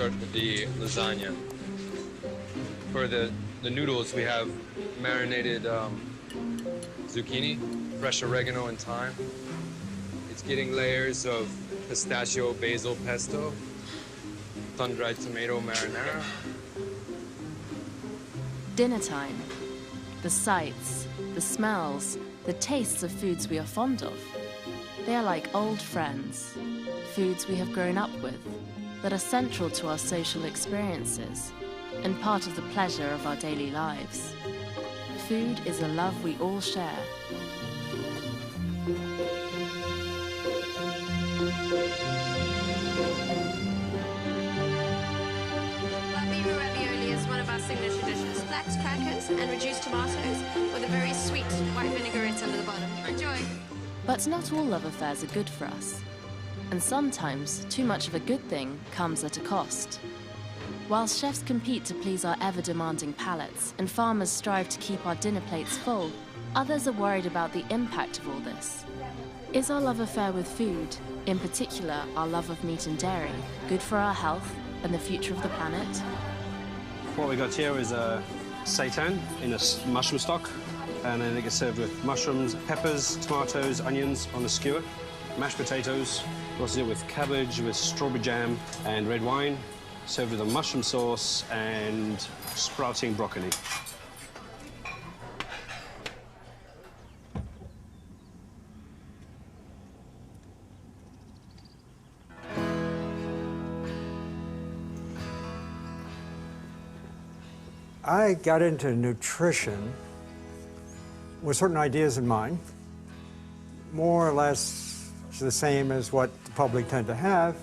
start with the lasagna. For the noodles, we have marinated zucchini, fresh oregano and thyme. It's getting layers of pistachio basil pesto, sun-dried tomato marinara. Dinner time. The sights, the smells, the tastes of foods we are fond of. They are like old friends, foods we have grown up with, that are central to our social experiences and part of the pleasure of our daily lives. Food is a love we all share. Ravioli is one of our signature dishes. Flax crackers and reduced tomatoes with a very sweet white vinaigrette under the bottom. Enjoy. But not all love affairs are good for us. And sometimes, too much of a good thing comes at a cost. While chefs compete to please our ever-demanding palates and farmers strive to keep our dinner plates full, others are worried about the impact of all this. Is our love affair with food, in particular our love of meat and dairy, good for our health and the future of the planet? What we got here is a seitan in a mushroom stock, and then it gets served with mushrooms, peppers, tomatoes, onions on a skewer, mashed potatoes. We also do it with cabbage, with strawberry jam and red wine, served with a mushroom sauce and sprouting broccoli. I got into nutrition with certain ideas in mind, more or less the same as what the public tend to have.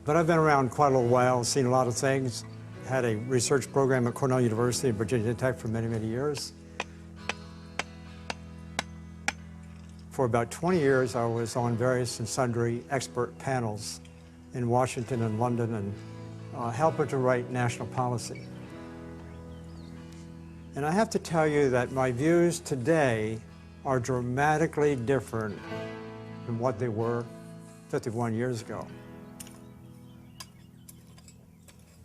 But I've been around quite a little while, seen a lot of things. Had a research program at Cornell University and Virginia Tech for many, many years. For about 20 years, I was on various and sundry expert panels in Washington and London and helping to write national policy. And I have to tell you that my views today are dramatically different than what they were 51 years ago.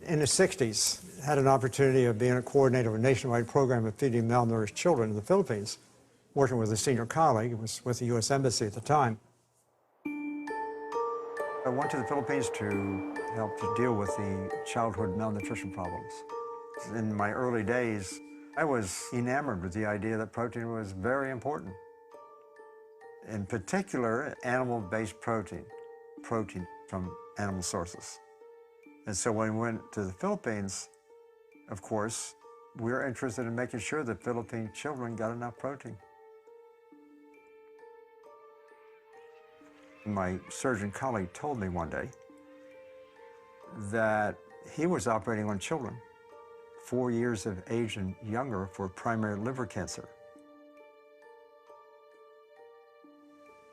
In the 60s, I had an opportunity of being a coordinator of a nationwide program of feeding malnourished children in the Philippines, working with a senior colleague who was with the U.S. Embassy at the time. I went to the Philippines to help to deal with the childhood malnutrition problems. In my early days, I was enamored with the idea that protein was very important. In particular, animal-based protein from animal sources. And so when we went to the Philippines, of course, we were interested in making sure that Philippine children got enough protein. My surgeon colleague told me one day that he was operating on children 4 years of age and younger for primary liver cancer.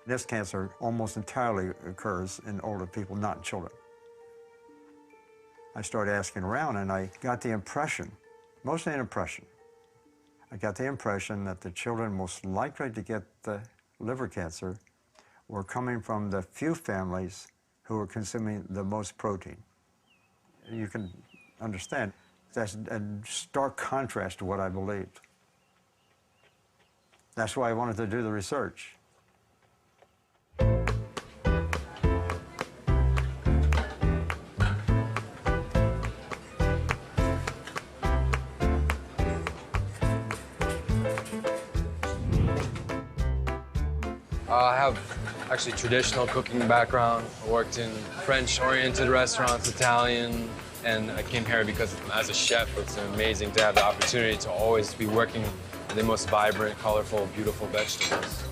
This cancer almost entirely occurs in older people, not in children. I started asking around and I got the impression, mostly an impression, I got the impression that the children most likely to get the liver cancer were coming from the few families who were consuming the most protein. You can understand, that's a stark contrast to what I believed. That's why I wanted to do the research. I have actually traditional cooking background. I worked in French-oriented restaurants, Italian, and I came here because as a chef, it's amazing to have the opportunity to always be working with the most vibrant, colorful, beautiful vegetables.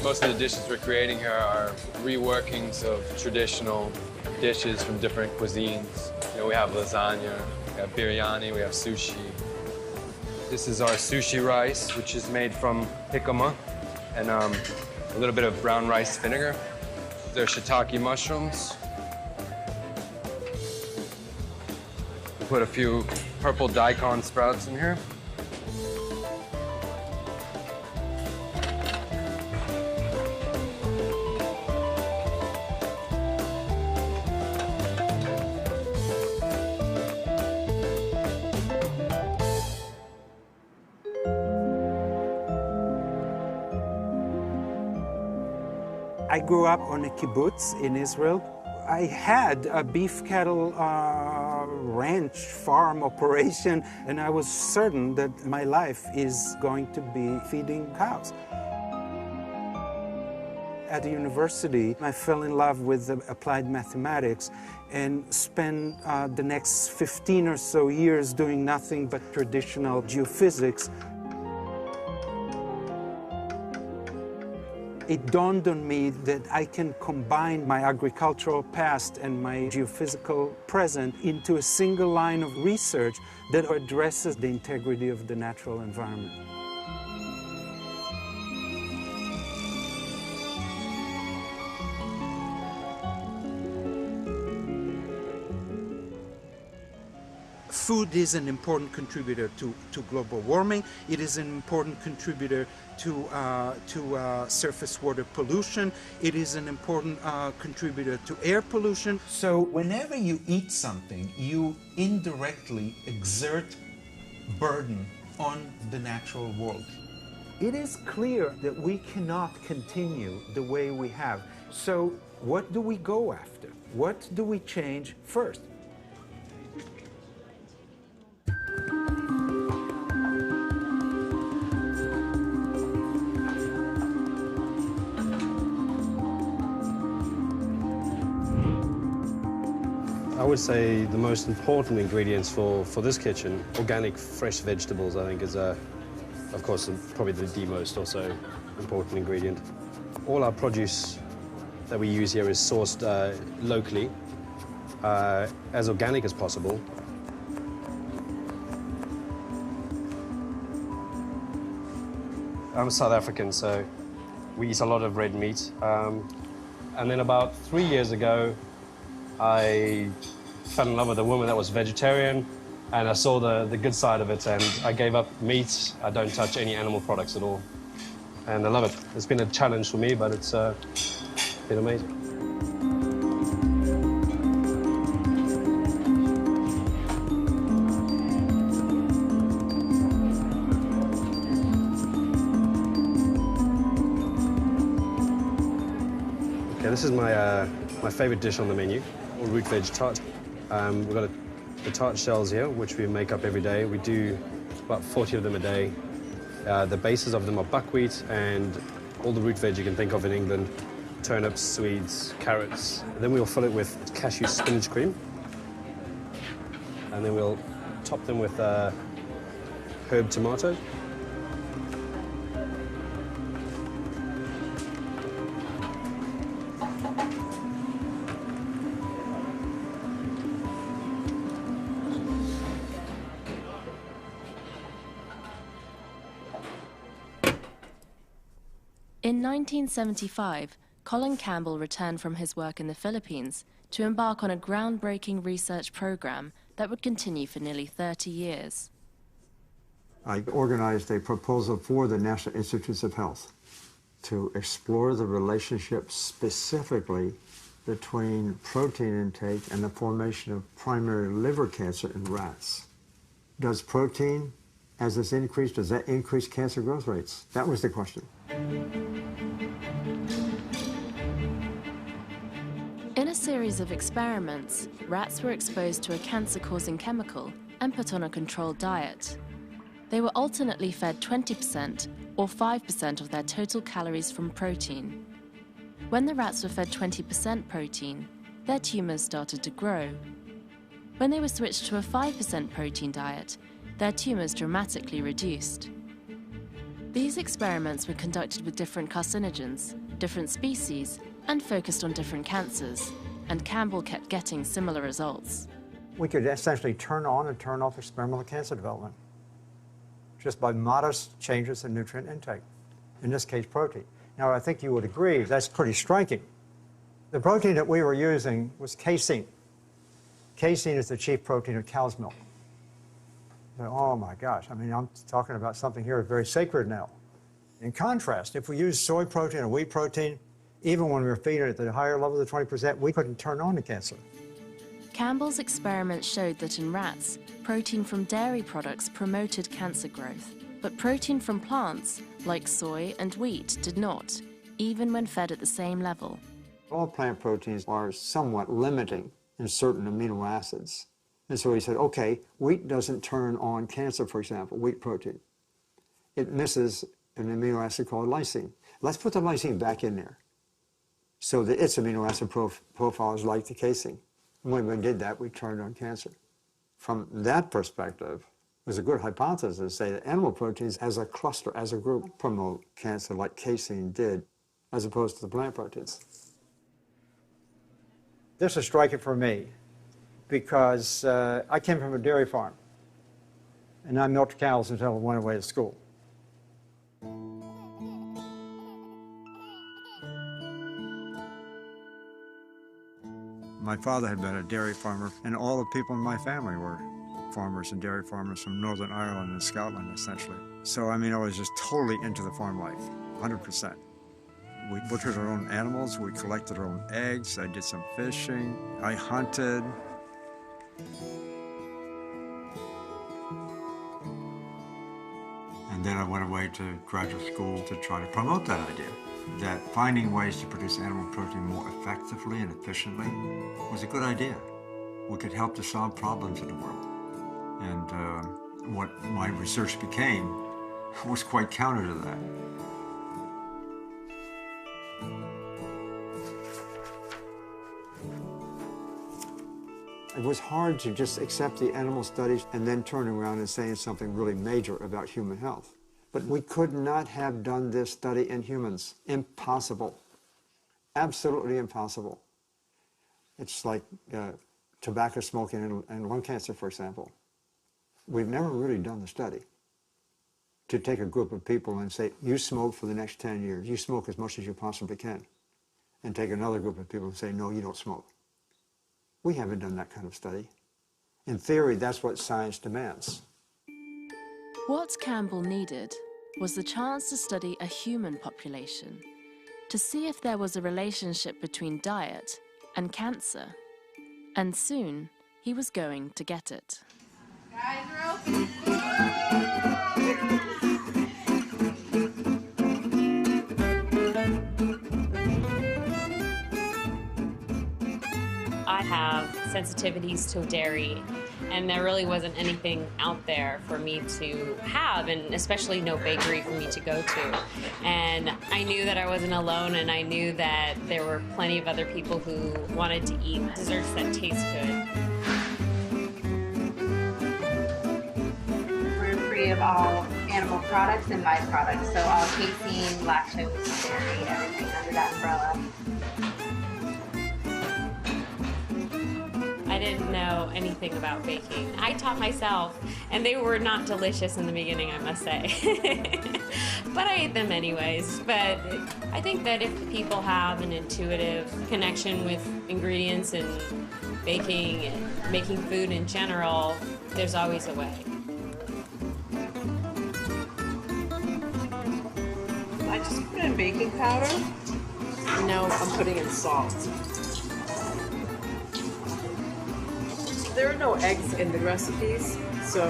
Most of the dishes we're creating here are reworkings of traditional dishes from different cuisines. You know, we have lasagna, we have biryani, we have sushi. This is our sushi rice, which is made from jicama and a little bit of brown rice vinegar. They're shiitake mushrooms. We put a few purple daikon sprouts in here. I grew up on a kibbutz in Israel. I had a beef cattle ranch farm operation, and I was certain that my life is going to be feeding cows. At the university, I fell in love with applied mathematics and spent the next 15 or so years doing nothing but traditional geophysics. It dawned on me that I can combine my agricultural past and my geophysical present into a single line of research that addresses the integrity of the natural environment. Food is an important contributor to global warming. It is an important contributor to surface water pollution. It is an important contributor to air pollution. So whenever you eat something, you indirectly exert burden on the natural world. It is clear that we cannot continue the way we have. So what do we go after? What do we change first? I would say the most important ingredients for this kitchen, organic fresh vegetables, I think is, of course, probably the most also important ingredient. All our produce that we use here is sourced locally, as organic as possible. I'm South African, so we eat a lot of red meat. And then about 3 years ago, I fell in love with a woman that was vegetarian, and I saw the good side of it, and I gave up meat. I don't touch any animal products at all, and I love it. It's been a challenge for me, but it's been amazing. Okay, this is my favorite dish on the menu. Root veg tart. We've got the tart shells here, which we make up every day. We do about 40 of them a day. The bases of them are buckwheat and all the root veg you can think of in England. Turnips, swedes, carrots. And then we'll fill it with cashew spinach cream. And then we'll top them with herb tomato. In 1975, Colin Campbell returned from his work in the Philippines to embark on a groundbreaking research program that would continue for nearly 30 years. I organized a proposal for the National Institutes of Health to explore the relationship specifically between protein intake and the formation of primary liver cancer in rats. Does protein, as it's increased, does that increase cancer growth rates? That was the question. In a series of experiments, rats were exposed to a cancer-causing chemical and put on a controlled diet. They were alternately fed 20% or 5% of their total calories from protein. When the rats were fed 20% protein, their tumors started to grow. When they were switched to a 5% protein diet, their tumors dramatically reduced. These experiments were conducted with different carcinogens, different species, and focused on different cancers, and Campbell kept getting similar results. We could essentially turn on and turn off experimental cancer development just by modest changes in nutrient intake, in this case protein. Now, I think you would agree that's pretty striking. The protein that we were using was casein. Casein is the chief protein of cow's milk. Oh my gosh, I mean, I'm talking about something here very sacred now. In contrast, if we use soy protein or wheat protein, even when we were feeding it at the higher level of the 20%, we couldn't turn on the cancer. Campbell's experiments showed that in rats, protein from dairy products promoted cancer growth, but protein from plants, like soy and wheat, did not. even when fed at the same level. All plant proteins are somewhat limiting in certain amino acids. And so he said, okay, wheat doesn't turn on cancer, for example, wheat protein. It misses an amino acid called lysine. Let's put the lysine back in there so that its amino acid profile is like the casein. When we did that, we turned on cancer. From that perspective, it was a good hypothesis to say that animal proteins as a cluster, as a group, promote cancer like casein did, as opposed to the plant proteins. This is striking for me because I came from a dairy farm, and I milked cows until I went away to school. My father had been a dairy farmer, and all the people in my family were farmers and dairy farmers from Northern Ireland and Scotland, essentially. So, I mean, I was just totally into the farm life, 100%. We butchered our own animals, we collected our own eggs, I did some fishing, I hunted. And then I went away to graduate school to try to promote that idea, that finding ways to produce animal protein more effectively and efficiently was a good idea. We could help to solve problems in the world. And what my research became was quite counter to that. It was hard to just accept the animal studies and then turn around and say something really major about human health. But we could not have done this study in humans. Impossible. Absolutely impossible. It's like tobacco smoking and lung cancer, for example. We've never really done the study to take a group of people and say, you smoke for the next 10 years. You smoke as much as you possibly can. And take another group of people and say, no, you don't smoke. We haven't done that kind of study. In theory, that's what science demands. What Campbell needed was the chance to study a human population, to see if there was a relationship between diet and cancer. And soon, he was going to get it. Guys, we're open. I have sensitivities to dairy, and there really wasn't anything out there for me to have, and especially no bakery for me to go to. And I knew that I wasn't alone, and I knew that there were plenty of other people who wanted to eat desserts that taste good. We're free of all animal products and byproducts, so all casein, lactose, dairy, everything under that umbrella. I didn't know anything about baking. I taught myself, and they were not delicious in the beginning, I must say. But I ate them anyways. But I think that if people have an intuitive connection with ingredients and baking and making food in general, there's always a way. I just put in baking powder. No, I'm putting in salt. There are no eggs in the recipes, so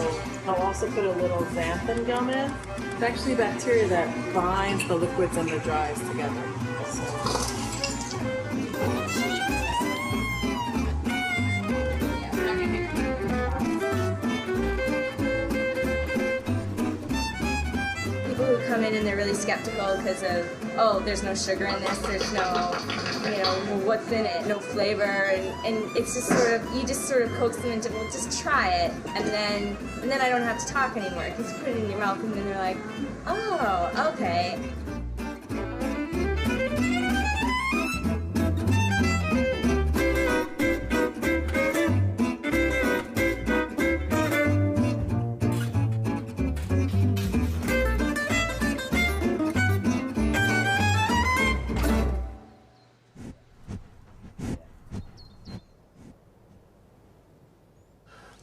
I'll also put a little xanthan gum in. It's actually bacteria that binds the liquids and the dries together. People who come in and they're really skeptical because of, oh, there's no sugar in this, there's no, what's in it, no flavor, and it's just sort of, you just sort of coax them into, well, just try it, and then I don't have to talk anymore, because you put it in your mouth and then they're like, oh, okay.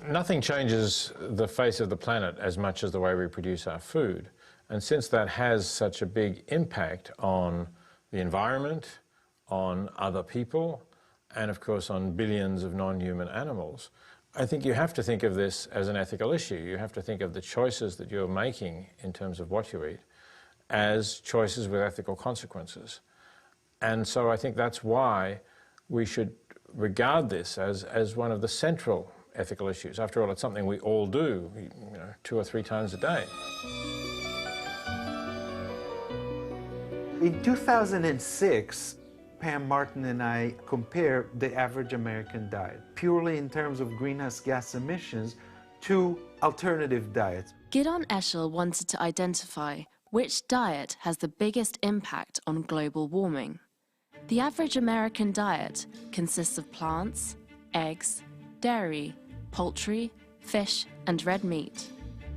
Nothing changes the face of the planet as much as the way we produce our food. And since that has such a big impact on the environment, on other people, and of course on billions of non-human animals, I think you have to think of this as an ethical issue. You have to think of the choices that you're making in terms of what you eat as choices with ethical consequences. And so I think that's why we should regard this as one of the central ethical issues. After all, it's something we all do, 2 or 3 times a day. In 2006, Pam Martin and I compared the average American diet, purely in terms of greenhouse gas emissions, to alternative diets. Gidon Eshel wanted to identify which diet has the biggest impact on global warming. The average American diet consists of plants, eggs, dairy, poultry, fish, and red meat.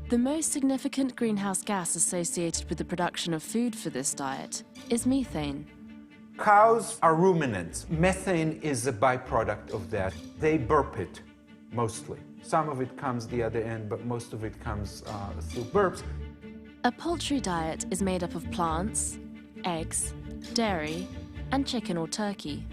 The most significant greenhouse gas associated with the production of food for this diet is methane. Cows are ruminants. Methane is a byproduct of that. They burp it, mostly. Some of it comes the other end, but most of it comes through burps. A poultry diet is made up of plants, eggs, dairy, and chicken or turkey.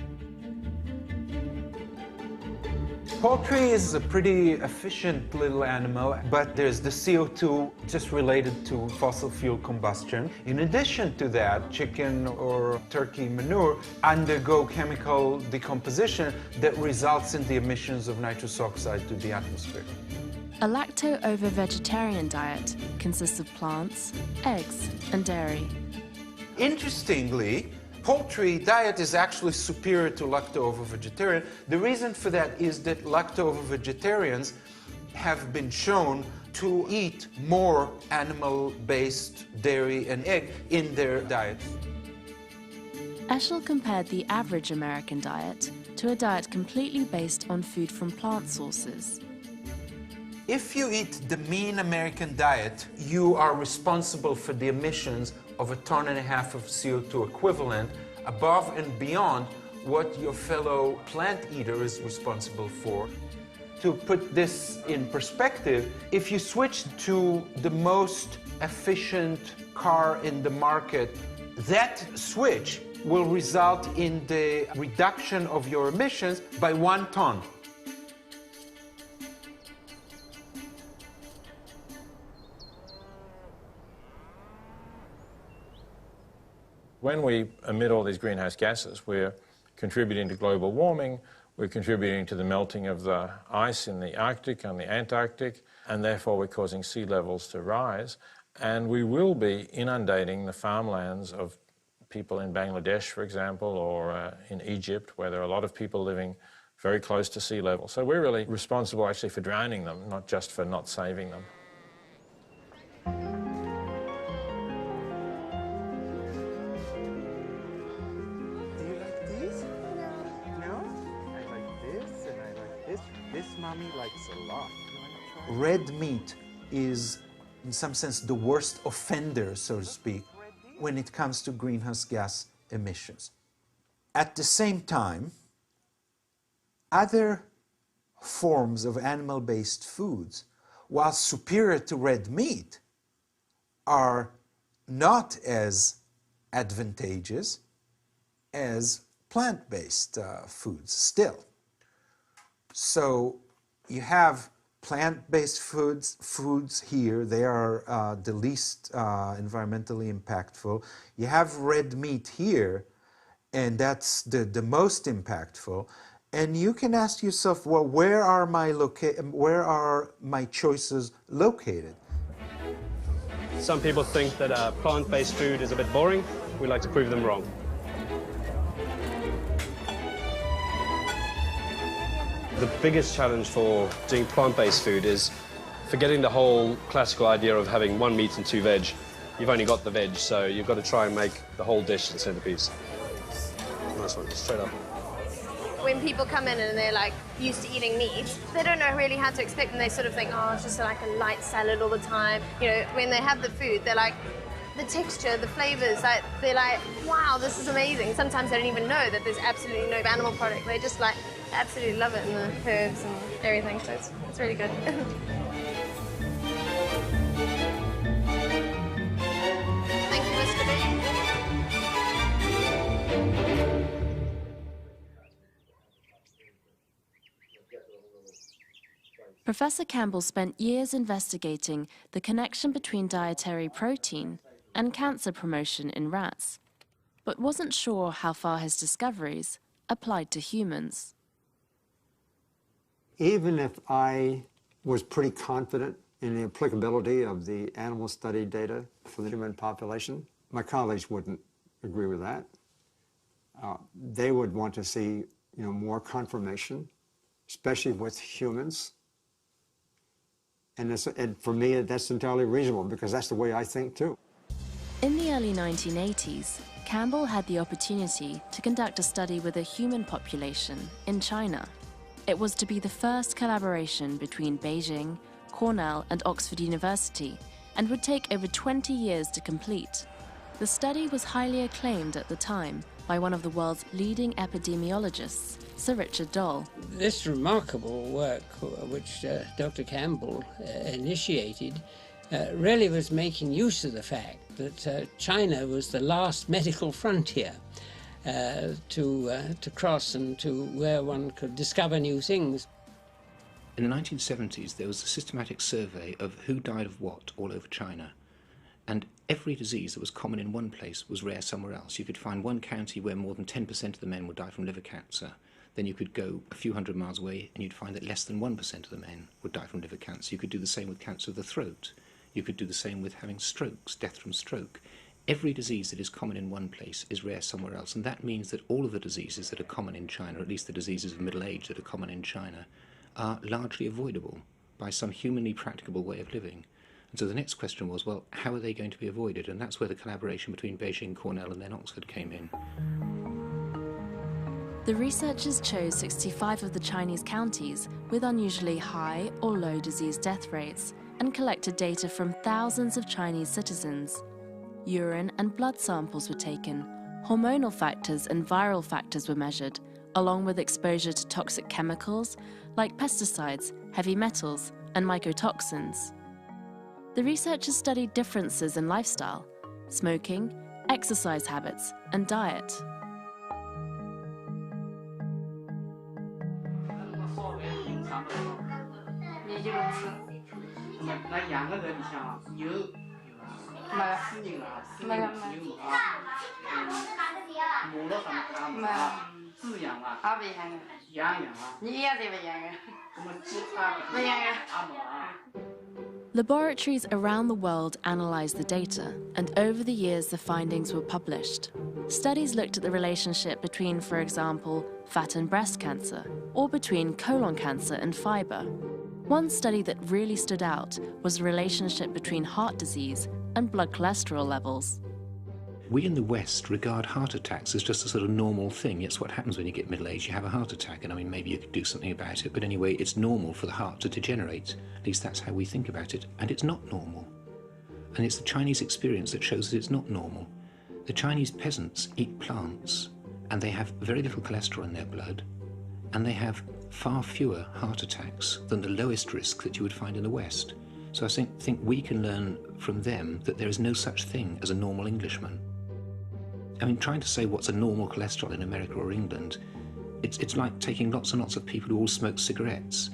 Poultry is a pretty efficient little animal, but there's the CO2 just related to fossil fuel combustion. In addition to that, chicken or turkey manure undergo chemical decomposition that results in the emissions of nitrous oxide to the atmosphere. A lacto-ovo-vegetarian diet consists of plants, eggs, and dairy. Interestingly, poultry diet is actually superior to lacto-ovo-vegetarian. The reason for that is that lacto-ovo-vegetarians have been shown to eat more animal-based dairy and egg in their diets. Eshel compared the average American diet to a diet completely based on food from plant sources. If you eat the mean American diet, you are responsible for the emissions of 1.5 tons of CO2 equivalent, above and beyond what your fellow plant eater is responsible for. To put this in perspective, if you switch to the most efficient car in the market, that switch will result in the reduction of your emissions by 1 ton. When we emit all these greenhouse gases, we're contributing to global warming, we're contributing to the melting of the ice in the Arctic and the Antarctic, and therefore we're causing sea levels to rise. And we will be inundating the farmlands of people in Bangladesh, for example, or in Egypt, where there are a lot of people living very close to sea level. So we're really responsible actually for drowning them, not just for not saving them. This mommy likes a lot. Red meat is, in some sense, the worst offender, so to speak, when it comes to greenhouse gas emissions. At the same time, other forms of animal-based foods, while superior to red meat, are not as advantageous as plant-based foods still. So you have plant-based foods here. They are the least environmentally impactful. You have red meat here, and that's the most impactful. And you can ask yourself, well, where are my choices located? Some people think that plant-based food is a bit boring. We like to prove them wrong. The biggest challenge for doing plant-based food is forgetting the whole classical idea of having 1 meat and 2 veg. You've only got the veg, so you've got to try and make the whole dish the centerpiece. Nice one, straight up. When people come in and they're like used to eating meat, they don't know really how to expect, and they sort of think, oh, it's just like a light salad all the time. You know, when they have the food, they're like, the texture, the flavors, like, they're like, wow, this is amazing. Sometimes they don't even know that there's absolutely no animal product. They just like absolutely love it, and the herbs and everything, so it's really good. Thank you, Mr. B. Professor Campbell spent years investigating the connection between dietary protein and cancer promotion in rats. but wasn't sure how far his discoveries applied to humans. Even if I was pretty confident in the applicability of the animal study data for the human population, my colleagues wouldn't agree with that. They would want to see, more confirmation, especially with humans. And for me, that's entirely reasonable because that's the way I think too. In the early 1980s, Campbell had the opportunity to conduct a study with a human population in China. It was to be the first collaboration between Beijing, Cornell, and Oxford University, and would take over 20 years to complete. The study was highly acclaimed at the time by one of the world's leading epidemiologists, Sir Richard Doll. This remarkable work, which Dr. Campbell initiated, really was making use of the fact that China was the last medical frontier to cross and to where one could discover new things. In the 1970s, there was a systematic survey of who died of what all over China. And every disease that was common in one place was rare somewhere else. You could find one county where more than 10% of the men would die from liver cancer. Then you could go a few hundred miles away and you'd find that less than 1% of the men would die from liver cancer. You could do the same with cancer of the throat. You could do the same with having strokes, death from stroke. Every disease that is common in one place is rare somewhere else. And that means that all of the diseases that are common in China, or at least the diseases of middle age that are common in China, are largely avoidable by some humanly practicable way of living. And so the next question was, well, how are they going to be avoided? And that's where the collaboration between Beijing, Cornell, and then Oxford came in. The researchers chose 65 of the Chinese counties with unusually high or low disease death rates and collected data from thousands of Chinese citizens. Urine and blood samples were taken, hormonal factors and viral factors were measured, along with exposure to toxic chemicals like pesticides, heavy metals, and mycotoxins. The researchers studied differences in lifestyle, smoking, exercise habits, and diet. Laboratories around the world analyzed the data, and over the years the findings were published. Studies looked at the relationship between, for example, fat and breast cancer, or between colon cancer and fiber. One study that really stood out was the relationship between heart disease and blood cholesterol levels. We in the West regard heart attacks as just a sort of normal thing. It's what happens when you get middle-aged, you have a heart attack, and I mean, maybe you could do something about it, but anyway, it's normal for the heart to degenerate. At least that's how we think about it, and it's not normal. And it's the Chinese experience that shows that it's not normal. The Chinese peasants eat plants, and they have very little cholesterol in their blood, and they have far fewer heart attacks than the lowest risk that you would find in the West. So I think we can learn from them that there is no such thing as a normal Englishman. I mean, trying to say what's a normal cholesterol in America or England, it's like taking lots and lots of people who all smoke cigarettes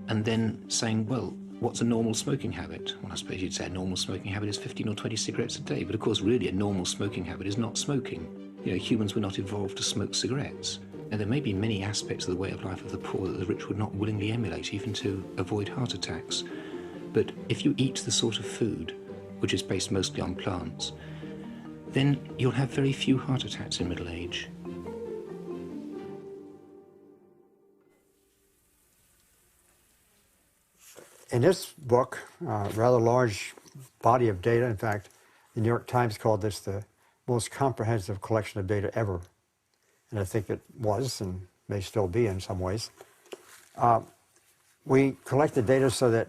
and then saying, well, what's a normal smoking habit? Well, I suppose you'd say a normal smoking habit is 15 or 20 cigarettes a day, but of course, really a normal smoking habit is not smoking. You know, humans were not evolved to smoke cigarettes. Now, there may be many aspects of the way of life of the poor that the rich would not willingly emulate, even to avoid heart attacks. But if you eat the sort of food which is based mostly on plants, then you'll have very few heart attacks in middle age. In this book, rather large body of data, in fact, the New York Times called this the most comprehensive collection of data ever. And I think it was, and may still be in some ways. We collected data so that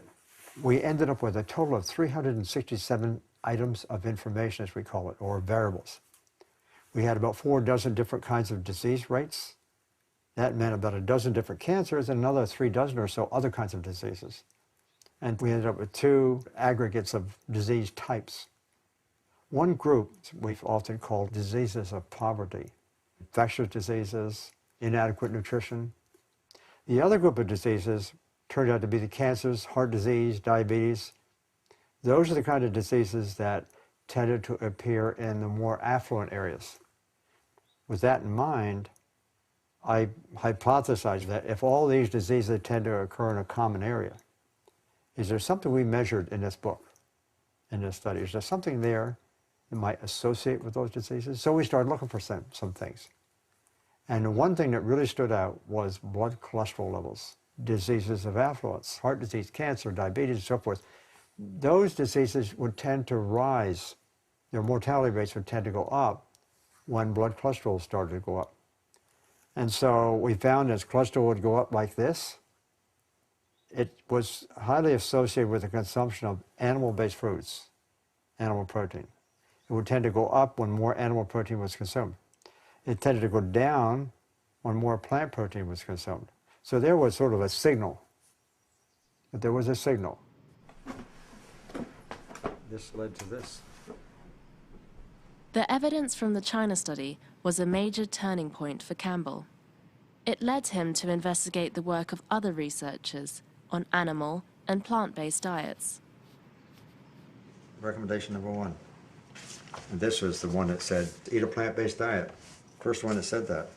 we ended up with a total of 367 items of information, as we call it, or variables. We had about 4 dozen different kinds of disease rates. That meant about a dozen different cancers and another 3 dozen or so other kinds of diseases. And we ended up with 2 aggregates of disease types. One group we've often called diseases of poverty, infectious diseases, inadequate nutrition. The other group of diseases turned out to be the cancers, heart disease, diabetes. Those are the kind of diseases that tended to appear in the more affluent areas. With that in mind, I hypothesized that if all these diseases tend to occur in a common area, is there something we measured in this book, in this study? Is there something there that might associate with those diseases? So we started looking for some things. And the one thing that really stood out was blood cholesterol levels, diseases of affluence, heart disease, cancer, diabetes, and so forth. Those diseases would tend to rise, their mortality rates would tend to go up when blood cholesterol started to go up. And so we found as cholesterol would go up like this, it was highly associated with the consumption of animal-based foods, animal protein. It would tend to go up when more animal protein was consumed. It tended to go down when more plant protein was consumed. So there was sort of a signal. But there was a signal. This led to this. The evidence from the China study was a major turning point for Campbell. It led him to investigate the work of other researchers on animal and plant-based diets. Recommendation number 1. And this was the one that said, eat a plant-based diet. First one that said that.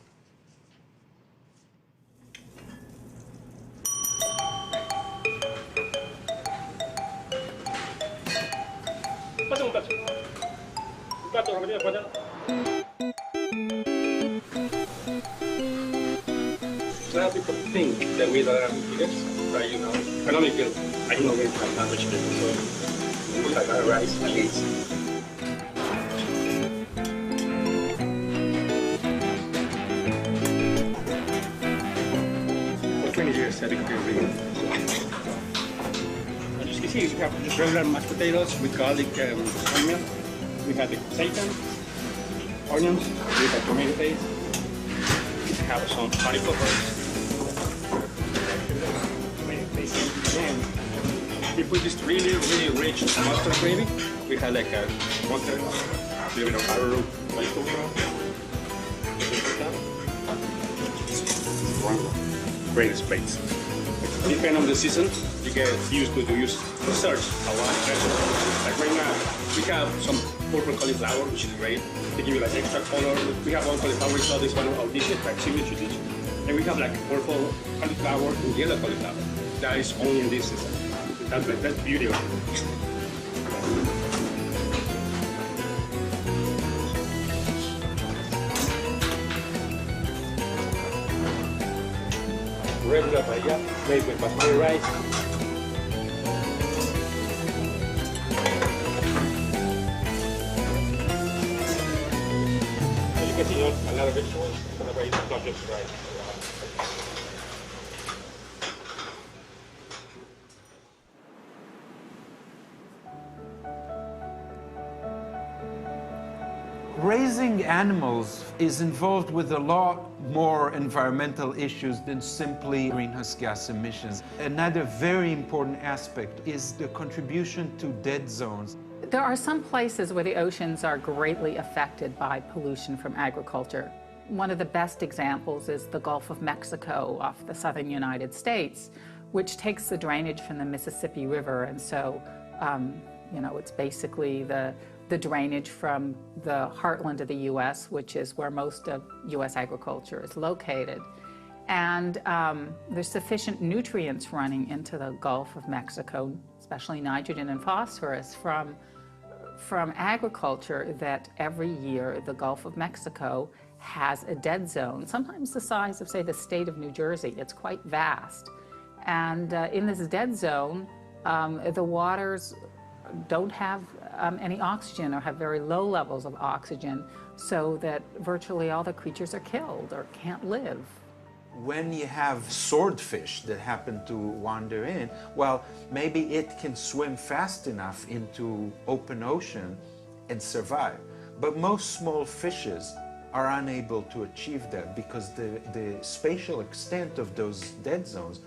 Some people think that we don't have vegetables, but you know, economically, I know we have not vegetables, so we like our rice at least. For 20 years, I've been cooking vegan. As you can see, we have just regular mashed potatoes with garlic and onion. We have the seitan, onions, we have tomato paste, we have some honey peppers. And we put this really, really rich mustard gravy. We had like a mustard, a little bit of arrowroot, vegetable. Great space. Depending on the season, you get used to use search a lot. Like right now, we have some purple cauliflower, which is great. They give you like extra color. We have one cauliflower, we saw this one of dishes, like signature dish. And we have like purple cauliflower and yellow cauliflower. That is only in this season. That's beauty of it. Regular paella made with basmati rice. As you can see, a lot of vegetables, but not just rice. Raising animals is involved with a lot more environmental issues than simply greenhouse gas emissions. Another very important aspect is the contribution to dead zones. There are some places where the oceans are greatly affected by pollution from agriculture. One of the best examples is the Gulf of Mexico off the southern United States, which takes the drainage from the Mississippi River, and so you know, it's basically the drainage from the heartland of the U.S., which is where most of U.S. agriculture is located. And there's sufficient nutrients running into the Gulf of Mexico, especially nitrogen and phosphorus, from agriculture that every year the Gulf of Mexico has a dead zone, sometimes the size of, say, the state of New Jersey. It's quite vast. And in this dead zone, the waters don't have any oxygen or have very low levels of oxygen, so that virtually all the creatures are killed or can't live. When you have swordfish that happen to wander in, well, maybe it can swim fast enough into open ocean and survive. But most small fishes are unable to achieve that because the spatial extent of those dead zones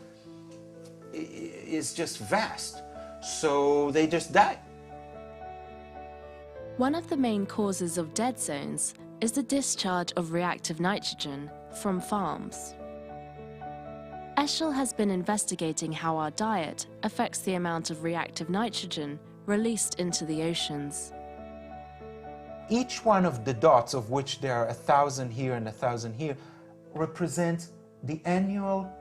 is just vast. So they just die. One of the main causes of dead zones is the discharge of reactive nitrogen from farms. Eshel has been investigating how our diet affects the amount of reactive nitrogen released into the oceans. each one of the dots, of which there are 1,000 here and 1,000 here, represents the annual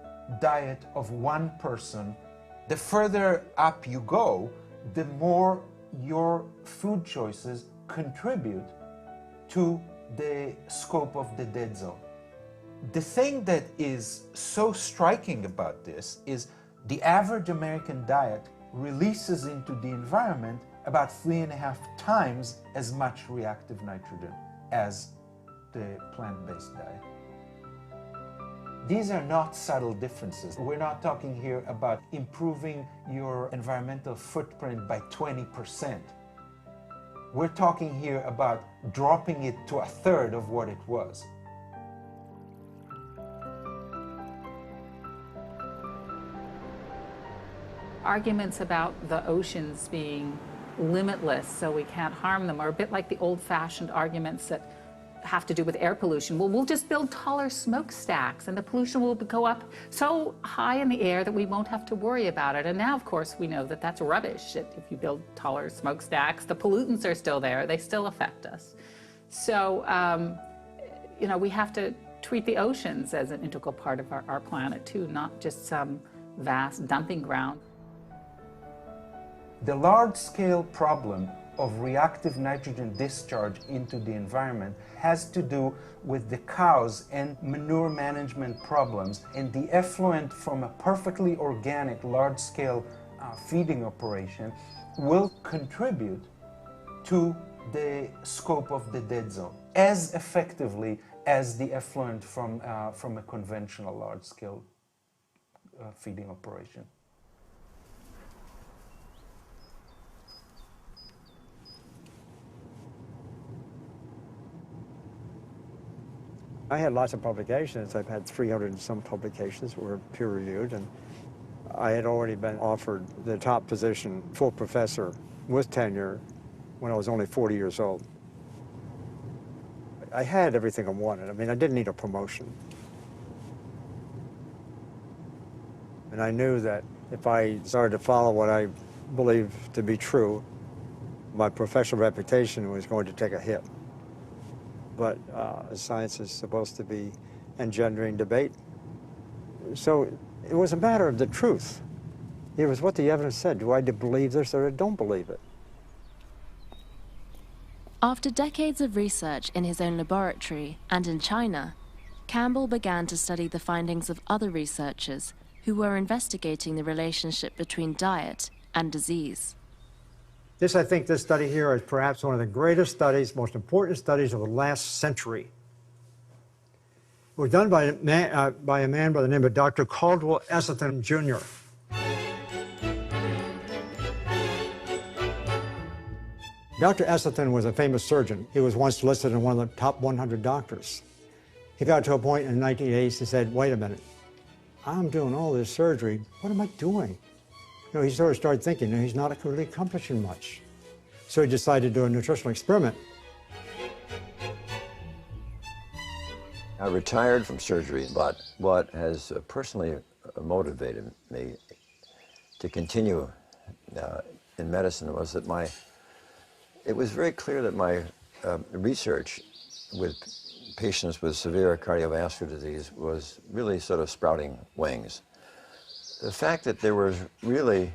diet of one person. The further up you go, the more your food choices contribute to the scope of the dead zone. The thing that is so striking about this is the average American diet releases into the environment about 3.5 times as much reactive nitrogen as the plant-based diet. These are not subtle differences. We're not talking here about improving your environmental footprint by 20%. We're talking here about dropping it to 1/3 of what it was. Arguments about the oceans being limitless so we can't harm them are a bit like the old-fashioned arguments that have to do with air pollution. Well, we'll just build taller smokestacks and the pollution will go up so high in the air that we won't have to worry about it. And now, of course, we know that that's rubbish. If you build taller smokestacks, the pollutants are still there. They still affect us. So, you know, we have to treat the oceans as an integral part of our planet, too, not just some vast dumping ground. The large-scale problem of reactive nitrogen discharge into the environment has to do with the cows and manure management problems, and the effluent from a perfectly organic large-scale feeding operation will contribute to the scope of the dead zone as effectively as the effluent from a conventional large-scale feeding operation. I had lots of publications. I've had 300 and some publications that were peer-reviewed, and I had already been offered the top position, full professor with tenure, when I was only 40 years old. I had everything I wanted. I mean, I didn't need a promotion. And I knew that if I started to follow what I believed to be true, my professional reputation was going to take a hit. But science is supposed to be engendering debate. So it was a matter of the truth. It was what the evidence said. Do I believe this or I don't believe it? After decades of research in his own laboratory and in China, Campbell began to study the findings of other researchers who were investigating the relationship between diet and disease. I think this study here is perhaps one of the greatest studies, most important studies of the last century. It was done by a man by the name of Dr. Caldwell Esselstyn, Jr. Dr. Esselstyn was a famous surgeon. He was once listed in one of the top 100 doctors. He got to a point in the 1980s, he said, wait a minute, I'm doing all this surgery, what am I doing? You know, he sort of started thinking, he's not really accomplishing much. So he decided to do a nutritional experiment. I retired from surgery, but what has personally motivated me to continue in medicine was that it was very clear that my research with patients with severe cardiovascular disease was really sort of sprouting wings. The fact that there was very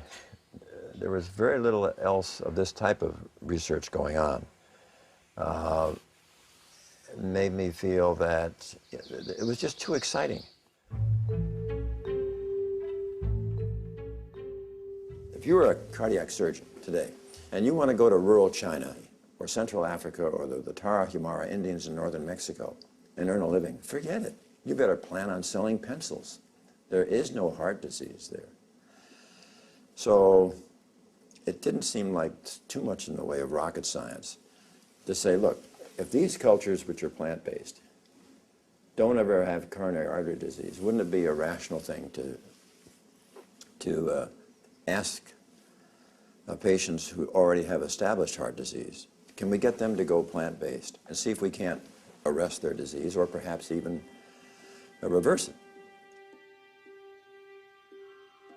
little else of this type of research going on made me feel that it was just too exciting. If you were a cardiac surgeon today and you want to go to rural China or Central Africa or the Tarahumara Indians in northern Mexico and earn a living, forget it. You better plan on selling pencils. There is no heart disease there. So it didn't seem like too much in the way of rocket science to say, look, if these cultures, which are plant-based, don't ever have coronary artery disease, wouldn't it be a rational thing to ask patients who already have established heart disease, can we get them to go plant-based and see if we can't arrest their disease or perhaps even reverse it?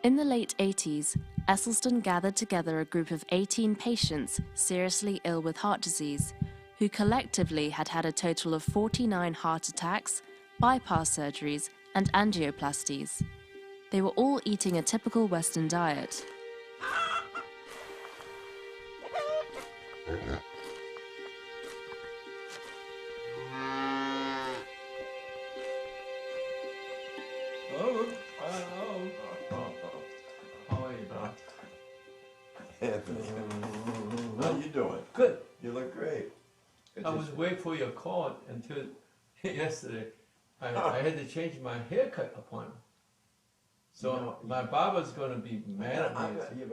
In the late 80s, Esselstyn gathered together a group of 18 patients seriously ill with heart disease who collectively had had a total of 49 heart attacks, bypass surgeries, and angioplasties. They were all eating a typical Western diet. Anthony, how you doing? Good. You look great. I was waiting for your call until yesterday. I had to change my haircut appointment. So my barber's going to be mad at me.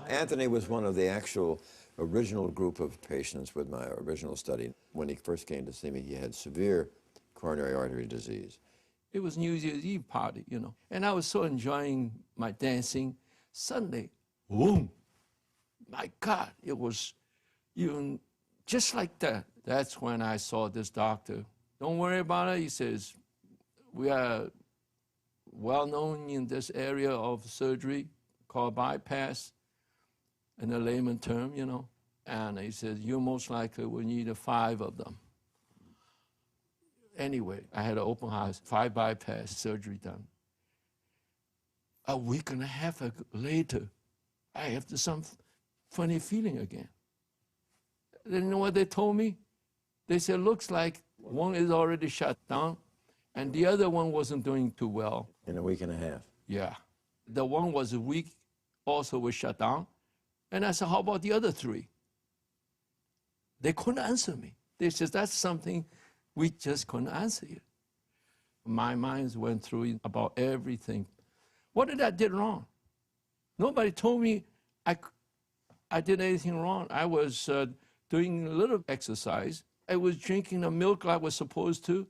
Anthony was one of the actual original group of patients with my original study. When he first came to see me, he had severe coronary artery disease. It was New Year's Eve party, you know, and I was so enjoying my dancing. Suddenly, boom! My God, it was even just like that. That's when I saw this doctor. Don't worry about it, he says. We are well known in this area of surgery called bypass, in a layman term, you know. And he says, you most likely will need 5 of them. Anyway, I had an open heart, 5 bypass surgery done. A week and a half later, I have some funny feeling again. You know what they told me? They said, looks like one is already shut down, and the other one wasn't doing too well. In a week and a half? Yeah. The one was weak, also was shut down. And I said, how about the other 3? They couldn't answer me. They said, that's something we just couldn't answer you. My mind went through about everything. What did I did wrong? Nobody told me I did anything wrong. I was doing a little exercise. I was drinking the milk I was supposed to,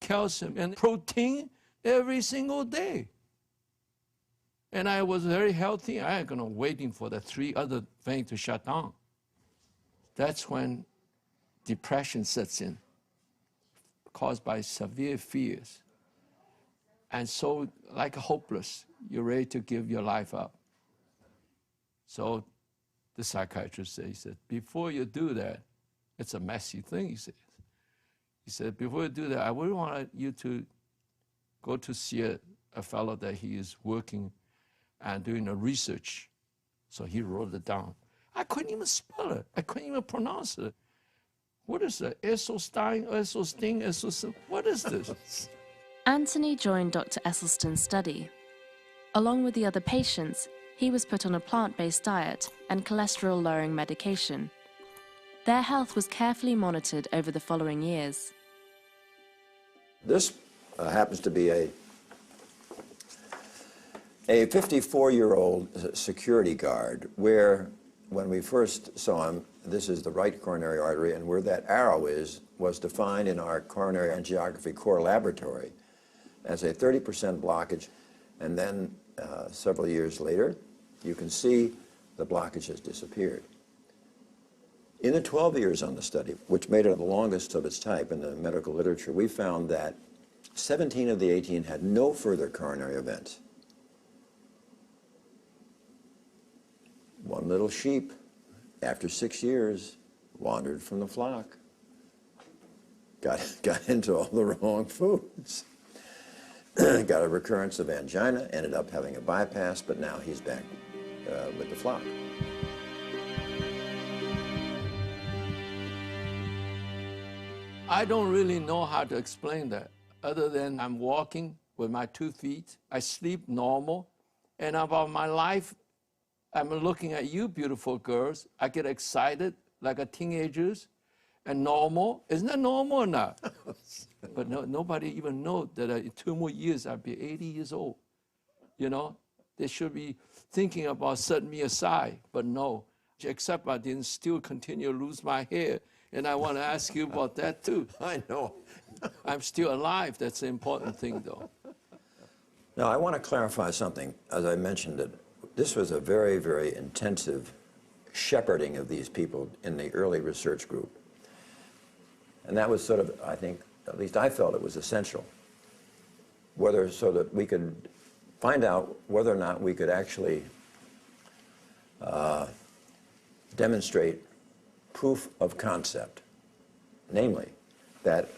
calcium and protein every single day. And I was very healthy. I ain't gonna waiting for the 3 other things to shut down. That's when depression sets in, caused by severe fears. And so, like hopeless, you're ready to give your life up. So the psychiatrist said, he said, before you do that, it's a messy thing, he said. He said, before you do that, I would want you to go to see a fellow that he is working and doing a research. So he wrote it down. I couldn't even spell it. I couldn't even pronounce it. What is it? Esselstein, Esselstein, Esselstein? What is this? Anthony joined Dr. Esselstyn's study. Along with the other patients, he was put on a plant-based diet and cholesterol-lowering medication. Their health was carefully monitored over the following years. This happens to be a 54-year-old security guard where, when we first saw him, this is the right coronary artery, and where that arrow is was defined in our coronary angiography core laboratory as a 30% blockage, and then several years later, you can see the blockage has disappeared. In the 12 years on the study, which made it the longest of its type in the medical literature, we found that 17 of the 18 had no further coronary events. One little sheep, after 6 years, wandered from the flock. Got into all the wrong foods. Got a recurrence of angina, ended up having a bypass, but now he's back with the flock. I don't really know how to explain that, other than I'm walking with my 2 feet, I sleep normal, and about my life, I'm looking at you beautiful girls, I get excited like a teenagers, and normal. Isn't that normal or not? But nobody even knows that in 2 more years I'll be 80 years old. You know, they should be thinking about setting me aside, but no. Except I didn't still continue to lose my hair, and I want to ask you about that too. I know. I'm still alive. That's the important thing, though. Now, I want to clarify something. As I mentioned it, this was a very, very intensive shepherding of these people in the early research group. And that was sort of, I think, at least I felt it was essential, so that we could find out whether or not we could actually demonstrate proof of concept Namely, that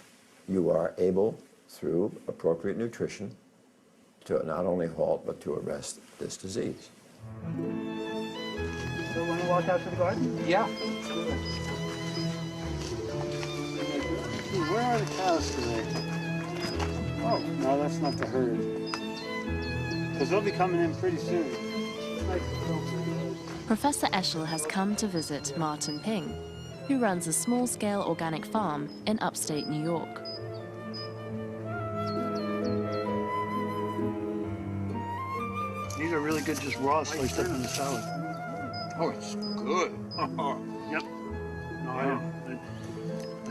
you are able, through appropriate nutrition, to not only halt, but to arrest this disease. So want to walk out to the garden? Yeah. Where are the cows today? Oh, no, that's not the herd. Because they'll be coming in pretty soon. Professor Eschel has come to visit Martin Ping, who runs a small-scale organic farm in upstate New York. These are really good just raw, sliced up in the salad. Oh, it's good. Yep. No, I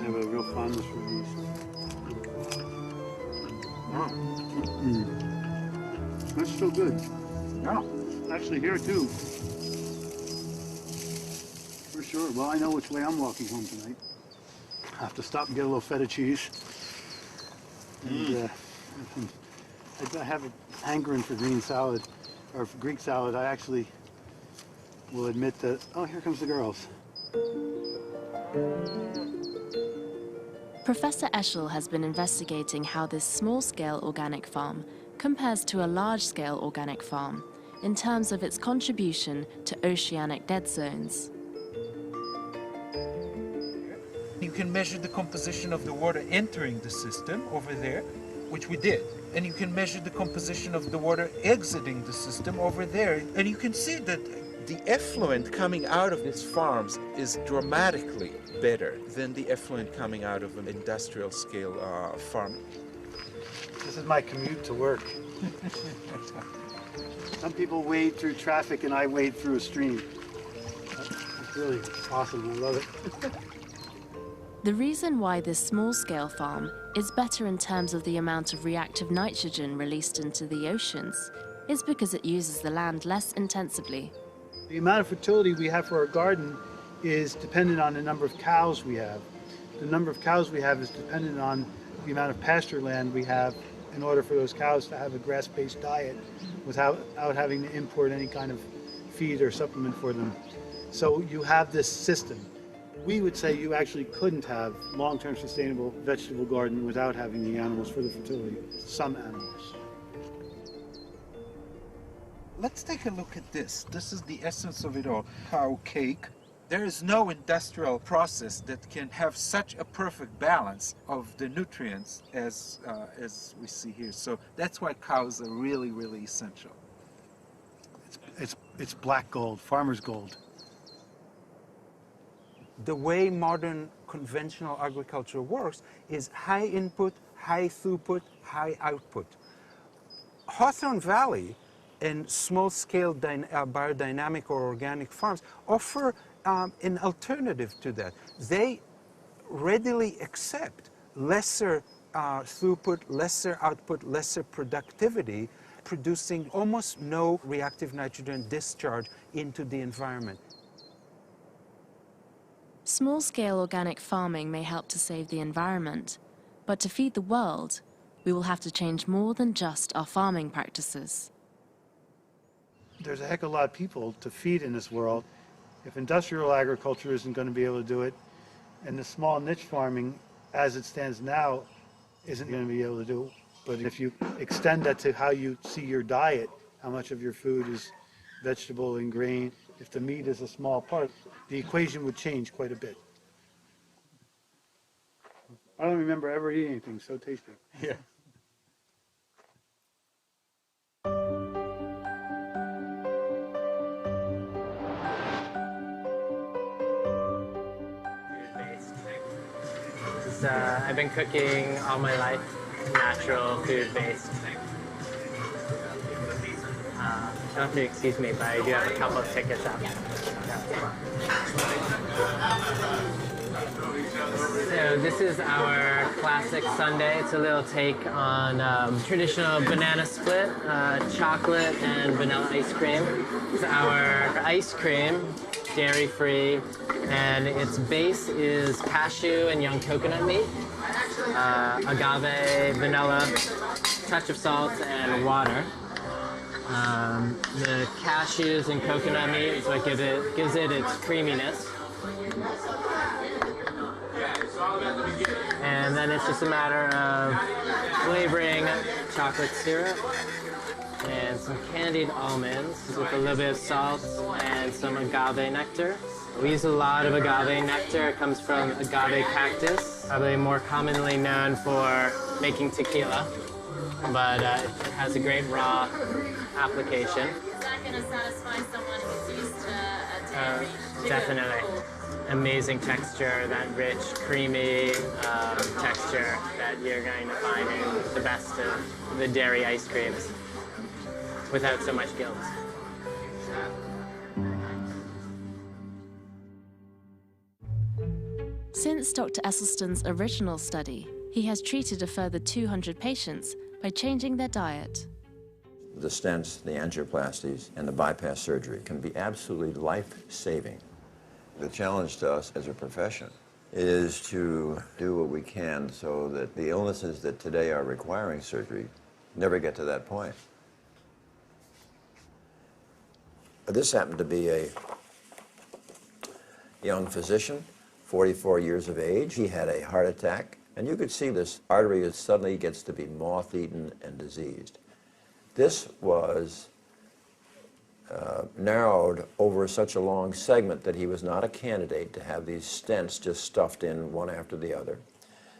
have a real fondness for these. That's still good. Yeah. Actually, here too. For sure. Well, I know which way I'm walking home tonight. I have to stop and get a little feta cheese. And I have an hankering for green salad, or for Greek salad. I actually will admit that. Oh, here comes the girls. Professor Eschel has been investigating how this small-scale organic farm compares to a large-scale organic farm in terms of its contribution to oceanic dead zones. You can measure the composition of the water entering the system over there, which we did. And you can measure the composition of the water exiting the system over there. And you can see that the effluent coming out of these farms is dramatically better than the effluent coming out of an industrial scale farm. This is my commute to work. Some people wade through traffic and I wade through a stream. It's really awesome. I love it. The reason why this small-scale farm is better in terms of the amount of reactive nitrogen released into the oceans is because it uses the land less intensively. The amount of fertility we have for our garden is dependent on the number of cows we have. The number of cows we have is dependent on the amount of pasture land we have in order for those cows to have a grass-based diet without having to import any kind of feed or supplement for them. So you have this system. We would say you actually couldn't have long-term sustainable vegetable garden without having the animals for the fertility, some animals. Let's take a look at this. This is the essence of it all. Cow cake. There is no industrial process that can have such a perfect balance of the nutrients as we see here. So that's why cows are really, really essential. It's black gold, farmer's gold. The way modern conventional agriculture works is high input, high throughput, high output. Hawthorne Valley and small-scale biodynamic or organic farms offer an alternative to that. They readily accept lesser throughput, lesser output, lesser productivity, producing almost no reactive nitrogen discharge into the environment. Small-scale organic farming may help to save the environment, but to feed the world, we will have to change more than just our farming practices. There's a heck of a lot of people to feed in this world. If industrial agriculture isn't going to be able to do it, and the small niche farming, as it stands now, isn't going to be able to do it. But if you extend that to how you see your diet, how much of your food is vegetable and grain, if the meat is a small part, the equation would change quite a bit. I don't remember ever eating anything so tasty. Yeah. I've been cooking all my life, natural, food-based. You'll have to excuse me, but I do have a couple of tickets up. So this is our classic sundae. It's a little take on traditional banana split, chocolate and vanilla ice cream. It's our ice cream, dairy-free, and its base is cashew and young coconut meat, agave, vanilla, touch of salt, and water. The cashews and coconut meat is what gives it its creaminess. And then it's just a matter of flavoring chocolate syrup and some candied almonds with a little bit of salt and some agave nectar. We use a lot of agave nectar. It comes from agave cactus, probably more commonly known for making tequila, but it has a great raw application. Is that going to satisfy someone who's used to a dairy? Definitely. Amazing texture, that rich, creamy texture that you're going to find in the best of the dairy ice creams without so much guilt. Since Dr. Esselstyn's original study, he has treated a further 200 patients by changing their diet. The stents, the angioplasties, and the bypass surgery can be absolutely life-saving. The challenge to us as a profession is to do what we can so that the illnesses that today are requiring surgery never get to that point. This happened to be a young physician, 44 years of age. He had a heart attack, and you could see this artery that suddenly gets to be moth-eaten and diseased. This was narrowed over such a long segment that he was not a candidate to have these stents just stuffed in one after the other.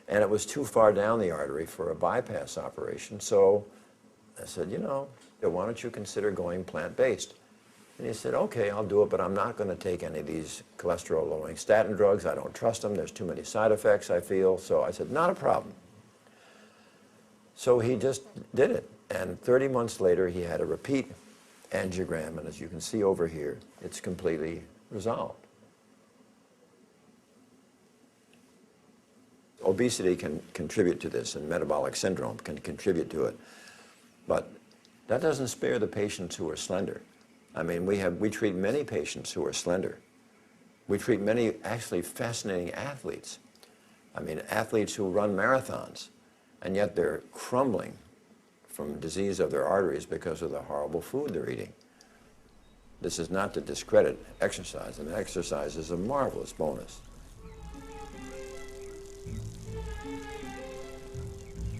And it was too far down the artery for a bypass operation, so I said, you know, why don't you consider going plant-based? And he said, okay, I'll do it, but I'm not going to take any of these cholesterol-lowering statin drugs. I don't trust them. There's too many side effects, I feel. So I said, not a problem. So he just did it. And 30 months later, he had a repeat angiogram. And as you can see over here, it's completely resolved. Obesity can contribute to this, and metabolic syndrome can contribute to it. But that doesn't spare the patients who are slender. I mean, we treat many patients who are slender. We treat many actually fascinating athletes. I mean, athletes who run marathons, and yet they're crumbling from disease of their arteries because of the horrible food they're eating. This is not to discredit exercise, and exercise is a marvelous bonus.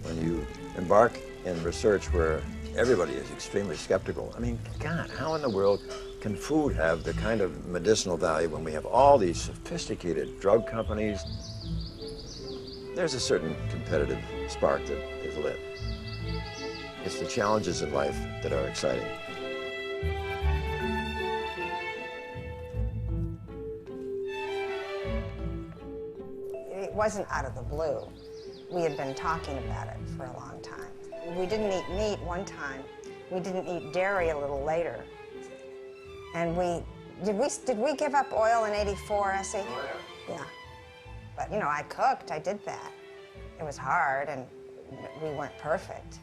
When you embark in research where everybody is extremely skeptical. I mean, God, how in the world can food have the kind of medicinal value when we have all these sophisticated drug companies? There's a certain competitive spark that is lit. It's the challenges in life that are exciting. It wasn't out of the blue. We had been talking about it for a long time. We didn't eat meat one time. We didn't eat dairy a little later. And did we give up oil in '84, Essie? Oh, yeah. Yeah. But, you know, I cooked, I did that. It was hard, and we weren't perfect.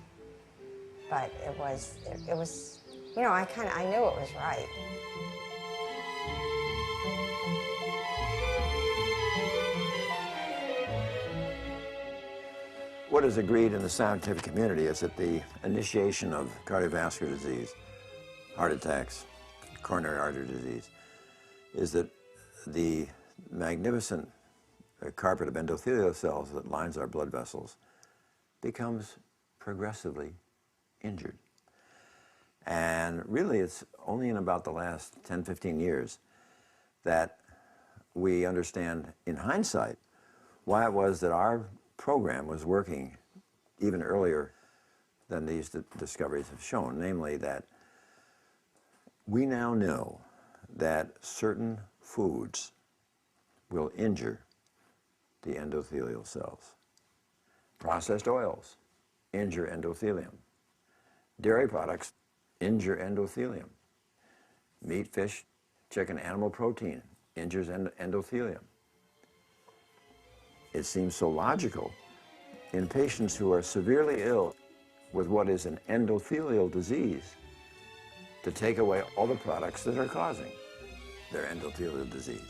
But it was, you know, I knew it was right. What is agreed in the scientific community is that the initiation of cardiovascular disease, heart attacks, coronary artery disease, is that the magnificent carpet of endothelial cells that lines our blood vessels becomes progressively injured. And really, it's only in about the last 10, 15 years that we understand, in hindsight, why it was that our program was working even earlier than these discoveries have shown, namely that we now know that certain foods will injure the endothelial cells. Processed oils injure endothelium. Dairy products injure endothelium. Meat, fish, chicken, animal protein injures endothelium. It seems so logical in patients who are severely ill with what is an endothelial disease to take away all the products that are causing their endothelial disease.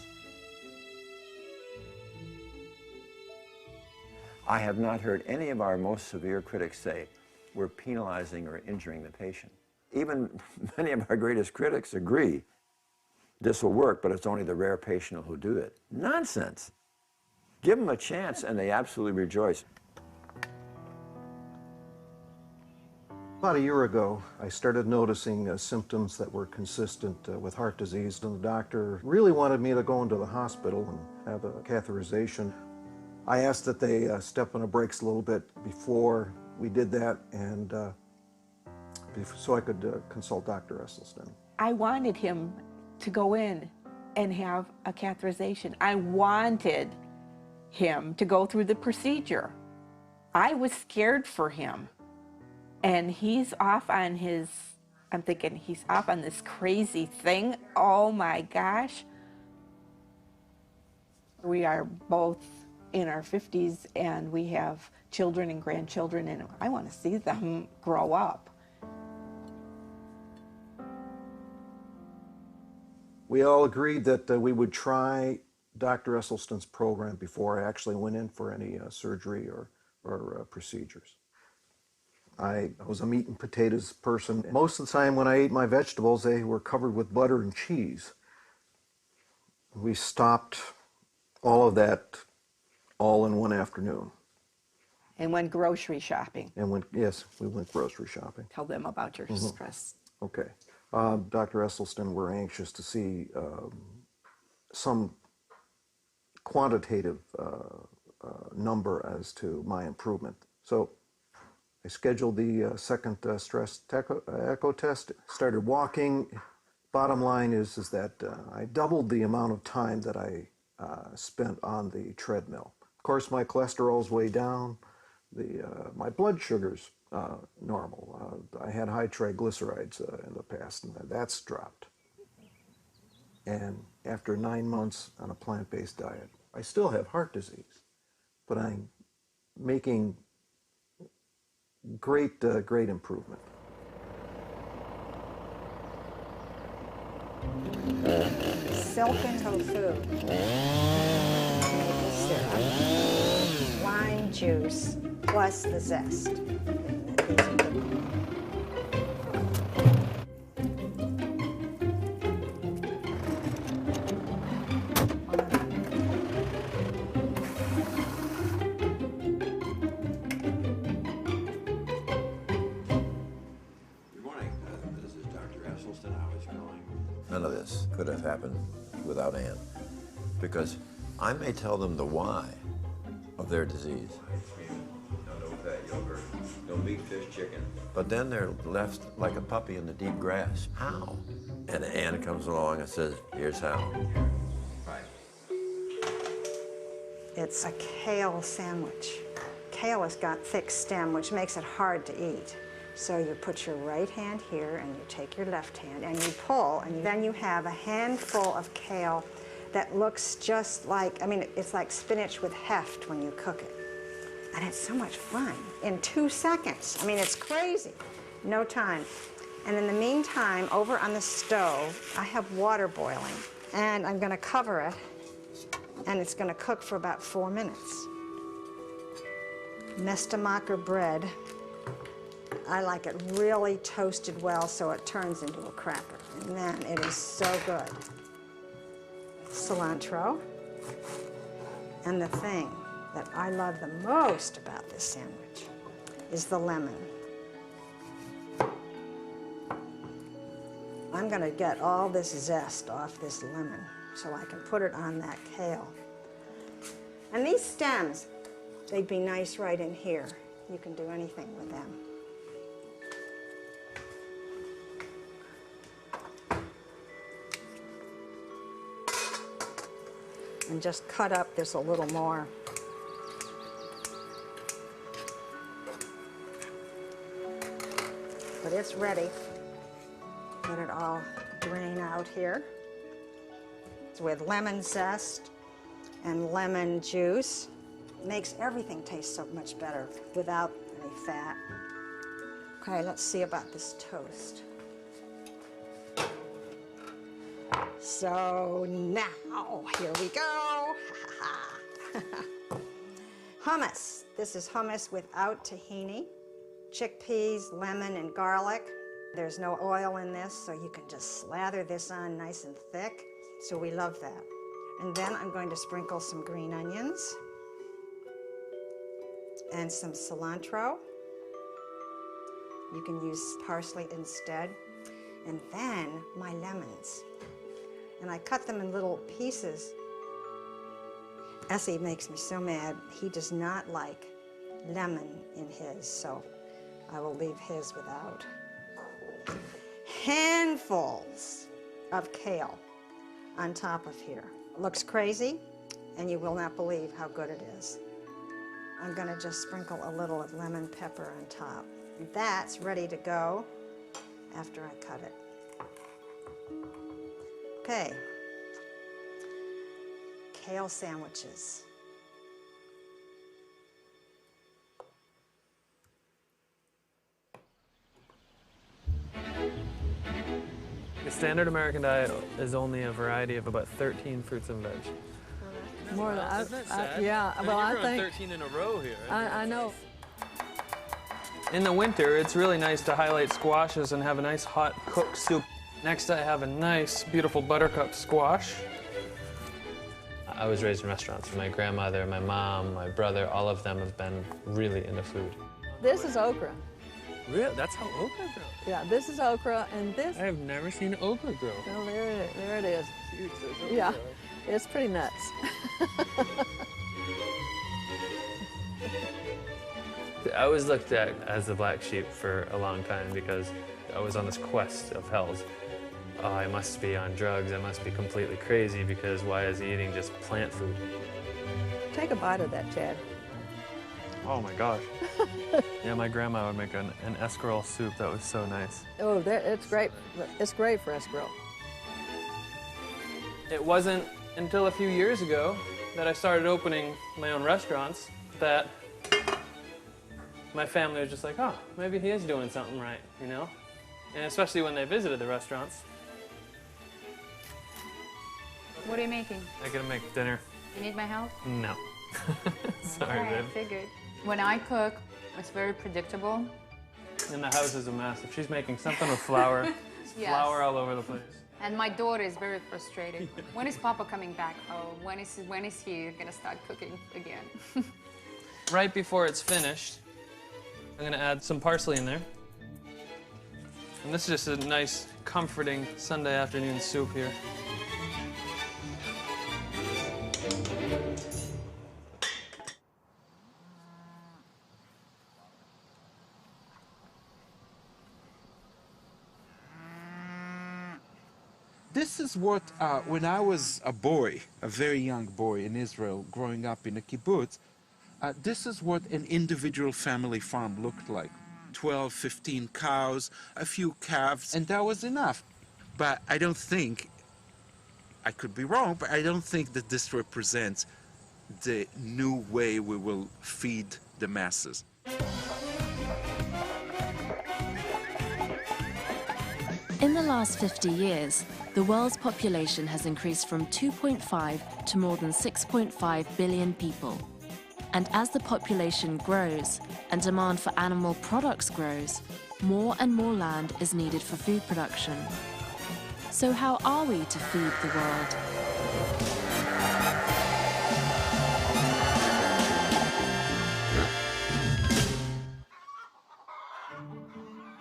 I have not heard any of our most severe critics say we're penalizing or injuring the patient. Even many of our greatest critics agree this will work, but it's only the rare patient who'll do it. Nonsense. Give them a chance, and they absolutely rejoice. About a year ago, I started noticing symptoms that were consistent with heart disease, and the doctor really wanted me to go into the hospital and have a catheterization. I asked that they step on the brakes a little bit before we did that, and so I could consult Dr. Esselstyn. I wanted him to go in and have a catheterization. I wanted him to go through the procedure. I was scared for him. And he's off on his, I'm thinking, he's off on this crazy thing. Oh my gosh. We are both in our 50s and we have children and grandchildren, and I want to see them grow up. We all agreed that we would try Dr. Esselstyn's program before I actually went in for any surgery or procedures. I was a meat and potatoes person. Most of the time when I ate my vegetables, they were covered with butter and cheese. We stopped all of that all in one afternoon. And went grocery shopping. And yes, we went grocery shopping. Tell them about your stress. Okay. Dr. Esselstyn, we're anxious to see some quantitative number as to my improvement. So I scheduled the second stress echo test, started walking. Bottom line is that I doubled the amount of time that I spent on the treadmill. Of course, my cholesterol's way down. My blood sugar's normal. I had high triglycerides in the past, and that's dropped. And after 9 months on a plant-based diet, I still have heart disease, but I'm making great improvement. Silken tofu, maple syrup, lime juice, plus the zest. None of this could have happened without Ann, because I may tell them the why of their disease. No fat yogurt, no meat, fish, chicken. But then they're left like a puppy in the deep grass. How? And Ann comes along and says, here's how. It's a kale sandwich. Kale has got thick stem, which makes it hard to eat. So you put your right hand here and you take your left hand and you pull, and then you have a handful of kale that looks just like, I mean, it's like spinach with heft when you cook it. And it's so much fun. In 2 seconds. I mean, it's crazy. No time. And in the meantime, over on the stove, I have water boiling. And I'm going to cover it, and it's going to cook for about 4 minutes. Mestamacher bread. I like it really toasted well so it turns into a cracker. And man, it is so good. Cilantro. And the thing that I love the most about this sandwich is the lemon. I'm going to get all this zest off this lemon so I can put it on that kale. And these stems, they'd be nice right in here. You can do anything with them. And just cut up this a little more. But it's ready. Let it all drain out here. It's with lemon zest and lemon juice. It makes everything taste so much better without any fat. Okay, let's see about this toast. So now, here we go. Hummus. This is hummus without tahini. Chickpeas, lemon, and garlic. There's no oil in this, so you can just slather this on nice and thick. So we love that. And then I'm going to sprinkle some green onions and some cilantro. You can use parsley instead. And then my lemons. And I cut them in little pieces. Essie makes me so mad. He does not like lemon in his, so I will leave his without. Handfuls of kale on top of here. It looks crazy, and you will not believe how good it is. I'm gonna just sprinkle a little of lemon pepper on top. That's ready to go after I cut it. Okay. Kale sandwiches. The standard American diet is only a variety of about 13 fruits and veg. More than Isn't that sad? yeah. I mean, Well, you're I growing think 13 in a row here. I know. In the winter, it's really nice to highlight squashes and have a nice hot cooked soup. Next, I have a nice, beautiful buttercup squash. I was raised in restaurants. My grandmother, my mom, my brother, all of them have been really into food. This is okra. Really? That's how okra grows? Yeah, this is okra, and this. I have never seen okra grow. Well, there it is. Huge, there's okra Yeah, there. it's pretty nuts. I was looked at as the black sheep for a long time because I was on this quest of health. Oh, I must be on drugs, I must be completely crazy because why is he eating just plant food? Take a bite of that, Chad. Oh my gosh. Yeah, my grandma would make an escarole soup that was so nice. Oh, it's great. It's great for escarole. It wasn't until a few years ago that I started opening my own restaurants that my family was just like, oh, maybe he is doing something right, you know? And especially when they visited the restaurants. What are you making? I gotta make dinner. You need my help? No. Sorry, Alright, I babe. figured. When I cook, it's very predictable. And the house is a mess. If she's making something with flour, it's Yes. flour all over the place. And my daughter is very frustrated. When is Papa coming back home? When is he gonna start cooking again? Right before it's finished, I'm gonna add some parsley in there. And this is just a nice, comforting Sunday afternoon soup here. This is what, when I was a boy, a very young boy in Israel, growing up in a kibbutz, this is what an individual family farm looked like. 12, 15 cows, a few calves, and that was enough. But I don't think, I could be wrong, but I don't think that this represents the new way we will feed the masses. In the last 50 years, the world's population has increased from 2.5 to more than 6.5 billion people. And as the population grows and demand for animal products grows, more and more land is needed for food production. So how are we to feed the world?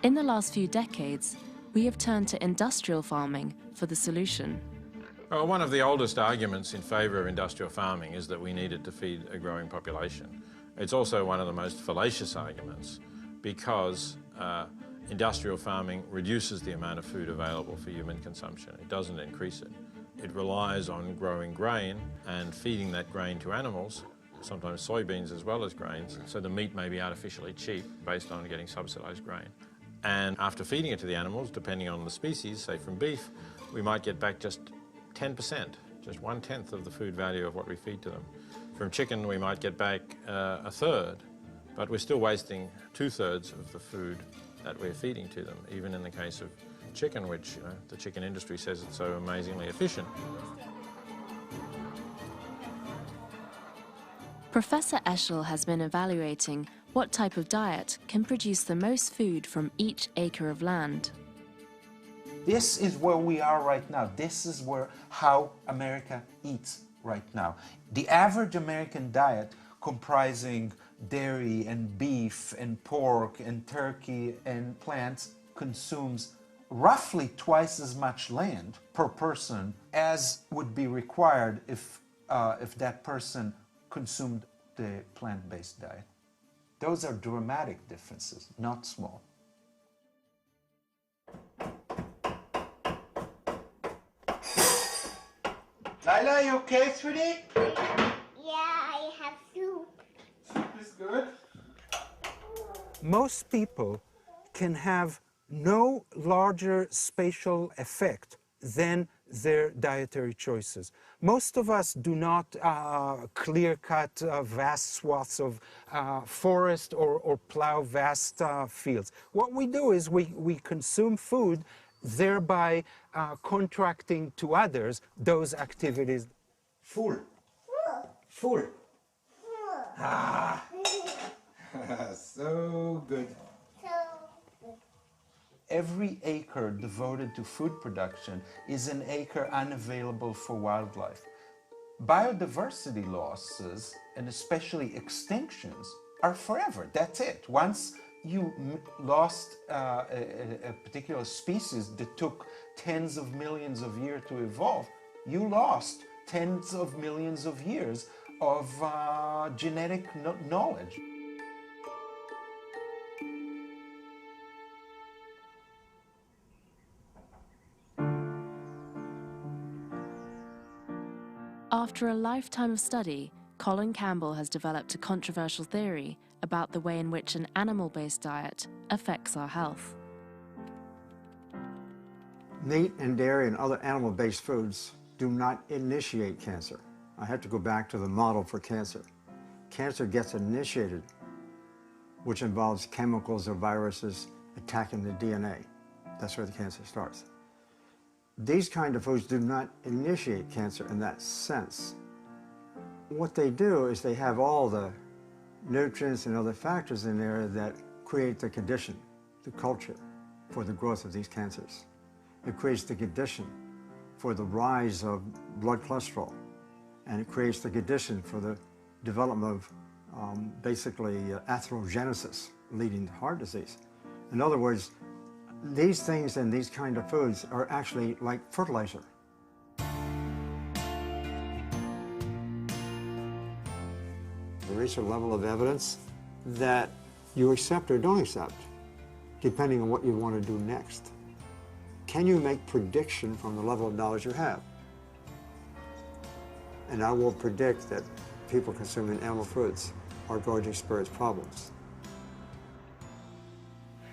In the last few decades, we have turned to industrial farming for the solution. Well, one of the oldest arguments in favour of industrial farming is that we needed to feed a growing population. It's also one of the most fallacious arguments because industrial farming reduces the amount of food available for human consumption. It doesn't increase it. It relies on growing grain and feeding that grain to animals, sometimes soybeans as well as grains, so the meat may be artificially cheap based on getting subsidised grain. And after feeding it to the animals, depending on the species, say from beef, we might get back just 10%, just 1/10 of the food value of what we feed to them. From chicken, we might get back a third, but we're still wasting 2/3 of the food that we're feeding to them, even in the case of chicken, which the chicken industry says it's so amazingly efficient. Professor Eschel has been evaluating what type of diet can produce the most food from each acre of land. This is where we are right now. This is how America eats right now. The average American diet comprising dairy and beef and pork and turkey and plants consumes roughly twice as much land per person as would be required if that person consumed the plant-based diet. Those are dramatic differences, not small. Lila, you okay, sweetie? Yeah, I have soup. Soup is good. Most people can have no larger spatial effect than their dietary choices. Most of us do not clear-cut vast swaths of forest or plow vast fields. What we do is we consume food, thereby contracting to others those activities. Full. Full. Ah. So good. Every acre devoted to food production is an acre unavailable for wildlife. Biodiversity losses, and especially extinctions, are forever. That's it. Once you lost a particular species that took tens of millions of years to evolve, you lost tens of millions of years of genetic knowledge. After a lifetime of study, Colin Campbell has developed a controversial theory about the way in which an animal-based diet affects our health. Meat and dairy and other animal-based foods do not initiate cancer. I have to go back to the model for cancer. Cancer gets initiated, which involves chemicals or viruses attacking the DNA. That's where the cancer starts. These kind of foods do not initiate cancer in that sense. What they do is they have all the nutrients and other factors in there that create the condition, the culture, for the growth of these cancers. It creates the condition for the rise of blood cholesterol, and it creates the condition for the development of basically atherogenesis, leading to heart disease. In other words, these things and these kind of foods are actually like fertilizer. Reach a level of evidence that you accept or don't accept, depending on what you want to do next. Can you make prediction from the level of knowledge you have? And I will predict that people consuming animal foods are going to experience problems.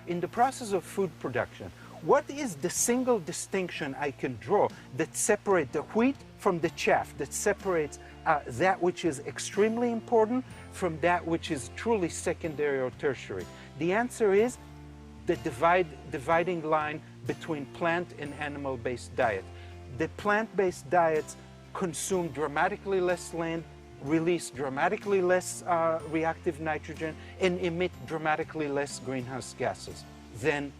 In the process of food production, what is the single distinction I can draw that separates the wheat from the chaff, that separates that which is extremely important from that which is truly secondary or tertiary? The answer is the dividing line between plant and animal-based diet. The plant-based diets consume dramatically less land, release dramatically less reactive nitrogen, and emit dramatically less greenhouse gases than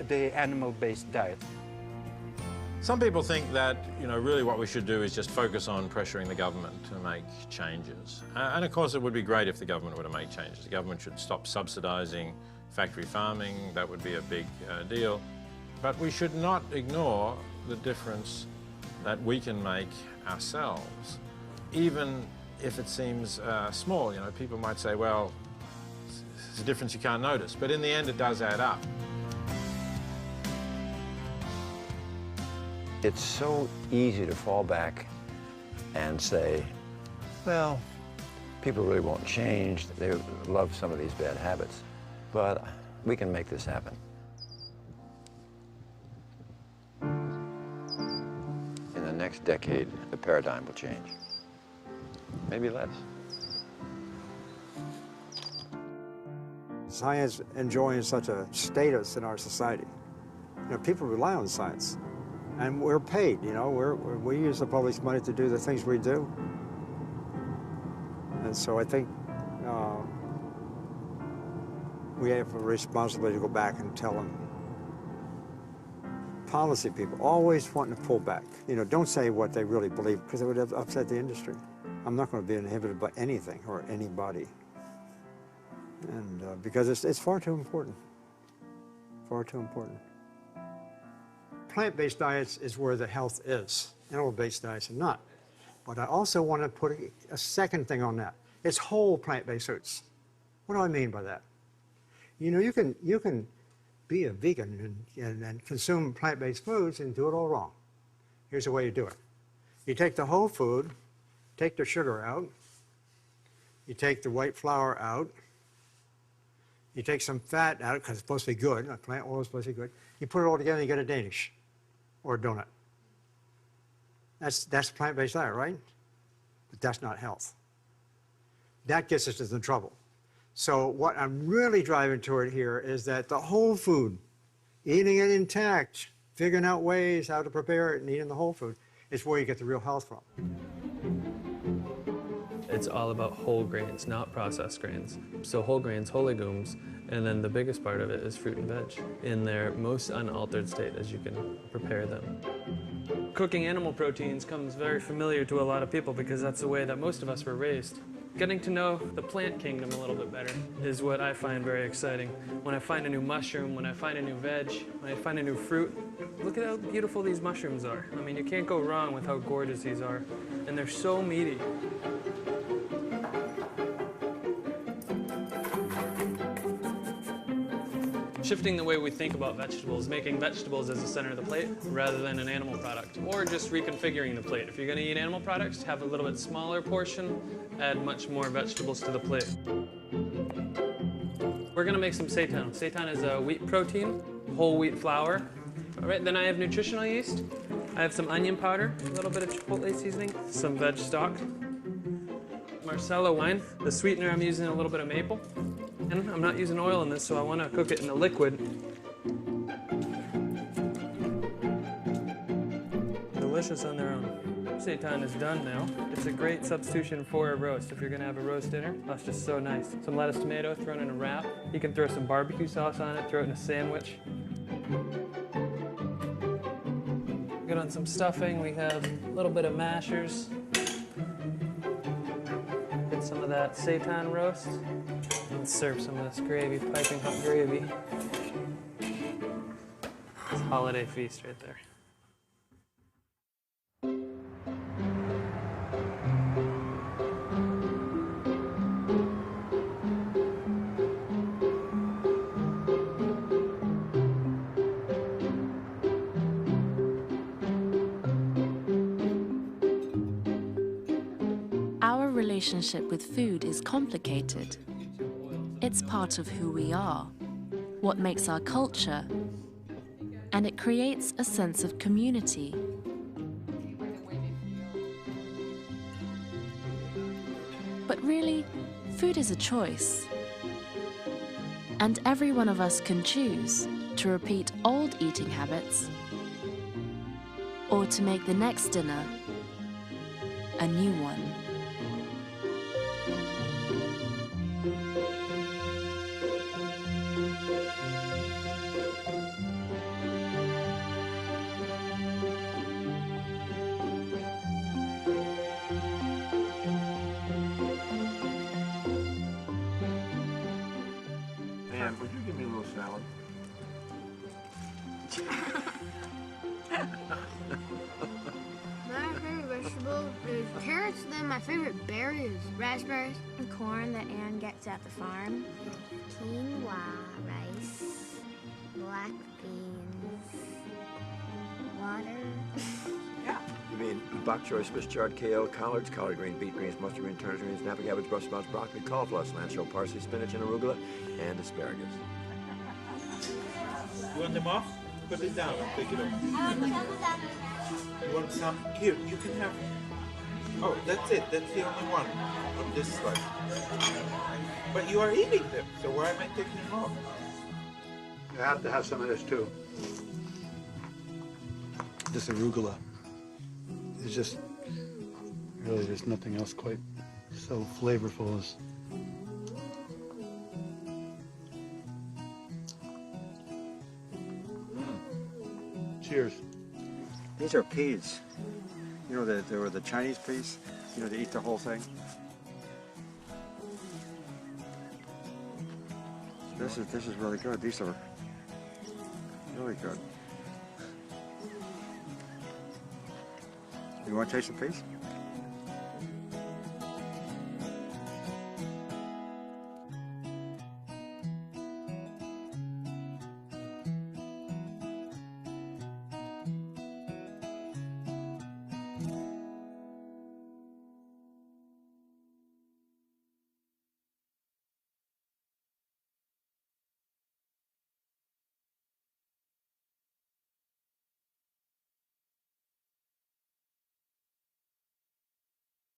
the animal-based diet. Some people think that, really what we should do is just focus on pressuring the government to make changes. And of course it would be great if the government were to make changes. The government should stop subsidising factory farming. That would be a big deal. But we should not ignore the difference that we can make ourselves, even if it seems small. People might say, well, it's a difference you can't notice, but in the end it does add up. It's so easy to fall back and say, well, people really won't change. They love some of these bad habits, but we can make this happen. In the next decade, the paradigm will change. Maybe less. Science enjoying such a status in our society. People rely on science, and we're paid. We use the public's money to do the things we do, and so I think we have a responsibility to go back and tell them. Policy people always wanting to pull back. Don't say what they really believe, because it would have upset the industry. I'm not going to be inhibited by anything or anybody. And because it's far too important. Far too important. Plant-based diets is where the health is. Animal-based diets are not. But I also want to put a second thing on that. It's whole plant-based foods. What do I mean by that? You know, you can be a vegan and consume plant-based foods and do it all wrong. Here's the way you do it. You take the whole food, take the sugar out, you take the white flour out, you take some fat out because it's supposed to be good, plant oil is supposed to be good. You put it all together and you get a Danish or a donut. That's a plant-based diet, right? But that's not health. That gets us into trouble. So what I'm really driving toward here is that the whole food, eating it intact, figuring out ways how to prepare it and eating the whole food is where you get the real health from. It's all about whole grains, not processed grains. So whole grains, whole legumes, and then the biggest part of it is fruit and veg in their most unaltered state as you can prepare them. Cooking animal proteins comes very familiar to a lot of people because that's the way that most of us were raised. Getting to know the plant kingdom a little bit better is what I find very exciting. When I find a new mushroom, when I find a new veg, when I find a new fruit, look at how beautiful these mushrooms are. I mean, you can't go wrong with how gorgeous these are, and they're so meaty. Shifting the way we think about vegetables, making vegetables as the center of the plate rather than an animal product, or just reconfiguring the plate. If you're going to eat animal products, have a little bit smaller portion, add much more vegetables to the plate. We're going to make some seitan. Seitan is a wheat protein, whole wheat flour. All right, then I have nutritional yeast. I have some onion powder, a little bit of chipotle seasoning, some veg stock, Marcello wine. The sweetener, I'm using a little bit of maple. And I'm not using oil in this, so I want to cook it in a liquid. Delicious on their own. Seitan is done now. It's a great substitution for a roast. If you're going to have a roast dinner, that's just so nice. Some lettuce, tomato thrown in a wrap. You can throw some barbecue sauce on it, throw it in a sandwich. Get on some stuffing. We have a little bit of mashers. Get some of that seitan roast. And serve some of this gravy, piping hot gravy. It's a holiday feast right there. Our relationship with food is complicated. It's part of who we are, what makes our culture, and it creates a sense of community. But really, food is a choice. And every one of us can choose to repeat old eating habits or to make the next dinner a new one. Man, would you give me a little salad? My favorite vegetable is carrots, then my favorite berry is raspberries. And corn that Ann gets at the farm. Quinoa rice. Black beans. Water. You mean bok choy, Swiss chard, kale, collards, collard green, beet greens, mustard green, turnip greens, snapper cabbage, Brussels sprouts, broccoli, cauliflower, cilantro, parsley, spinach, and arugula, and asparagus. You want them off? Put it down. I'll take it off. You want some? Here, you can have. Oh, that's it. That's the only one on this slice. But you are eating them, so why am I taking them off? You have to have some of this too. This arugula. It's just, really, there's nothing else quite so flavorful as. Cheers. These are peas. You know, they were the Chinese peas. You know, to eat the whole thing. This is really good. These are really good. You want to taste a piece?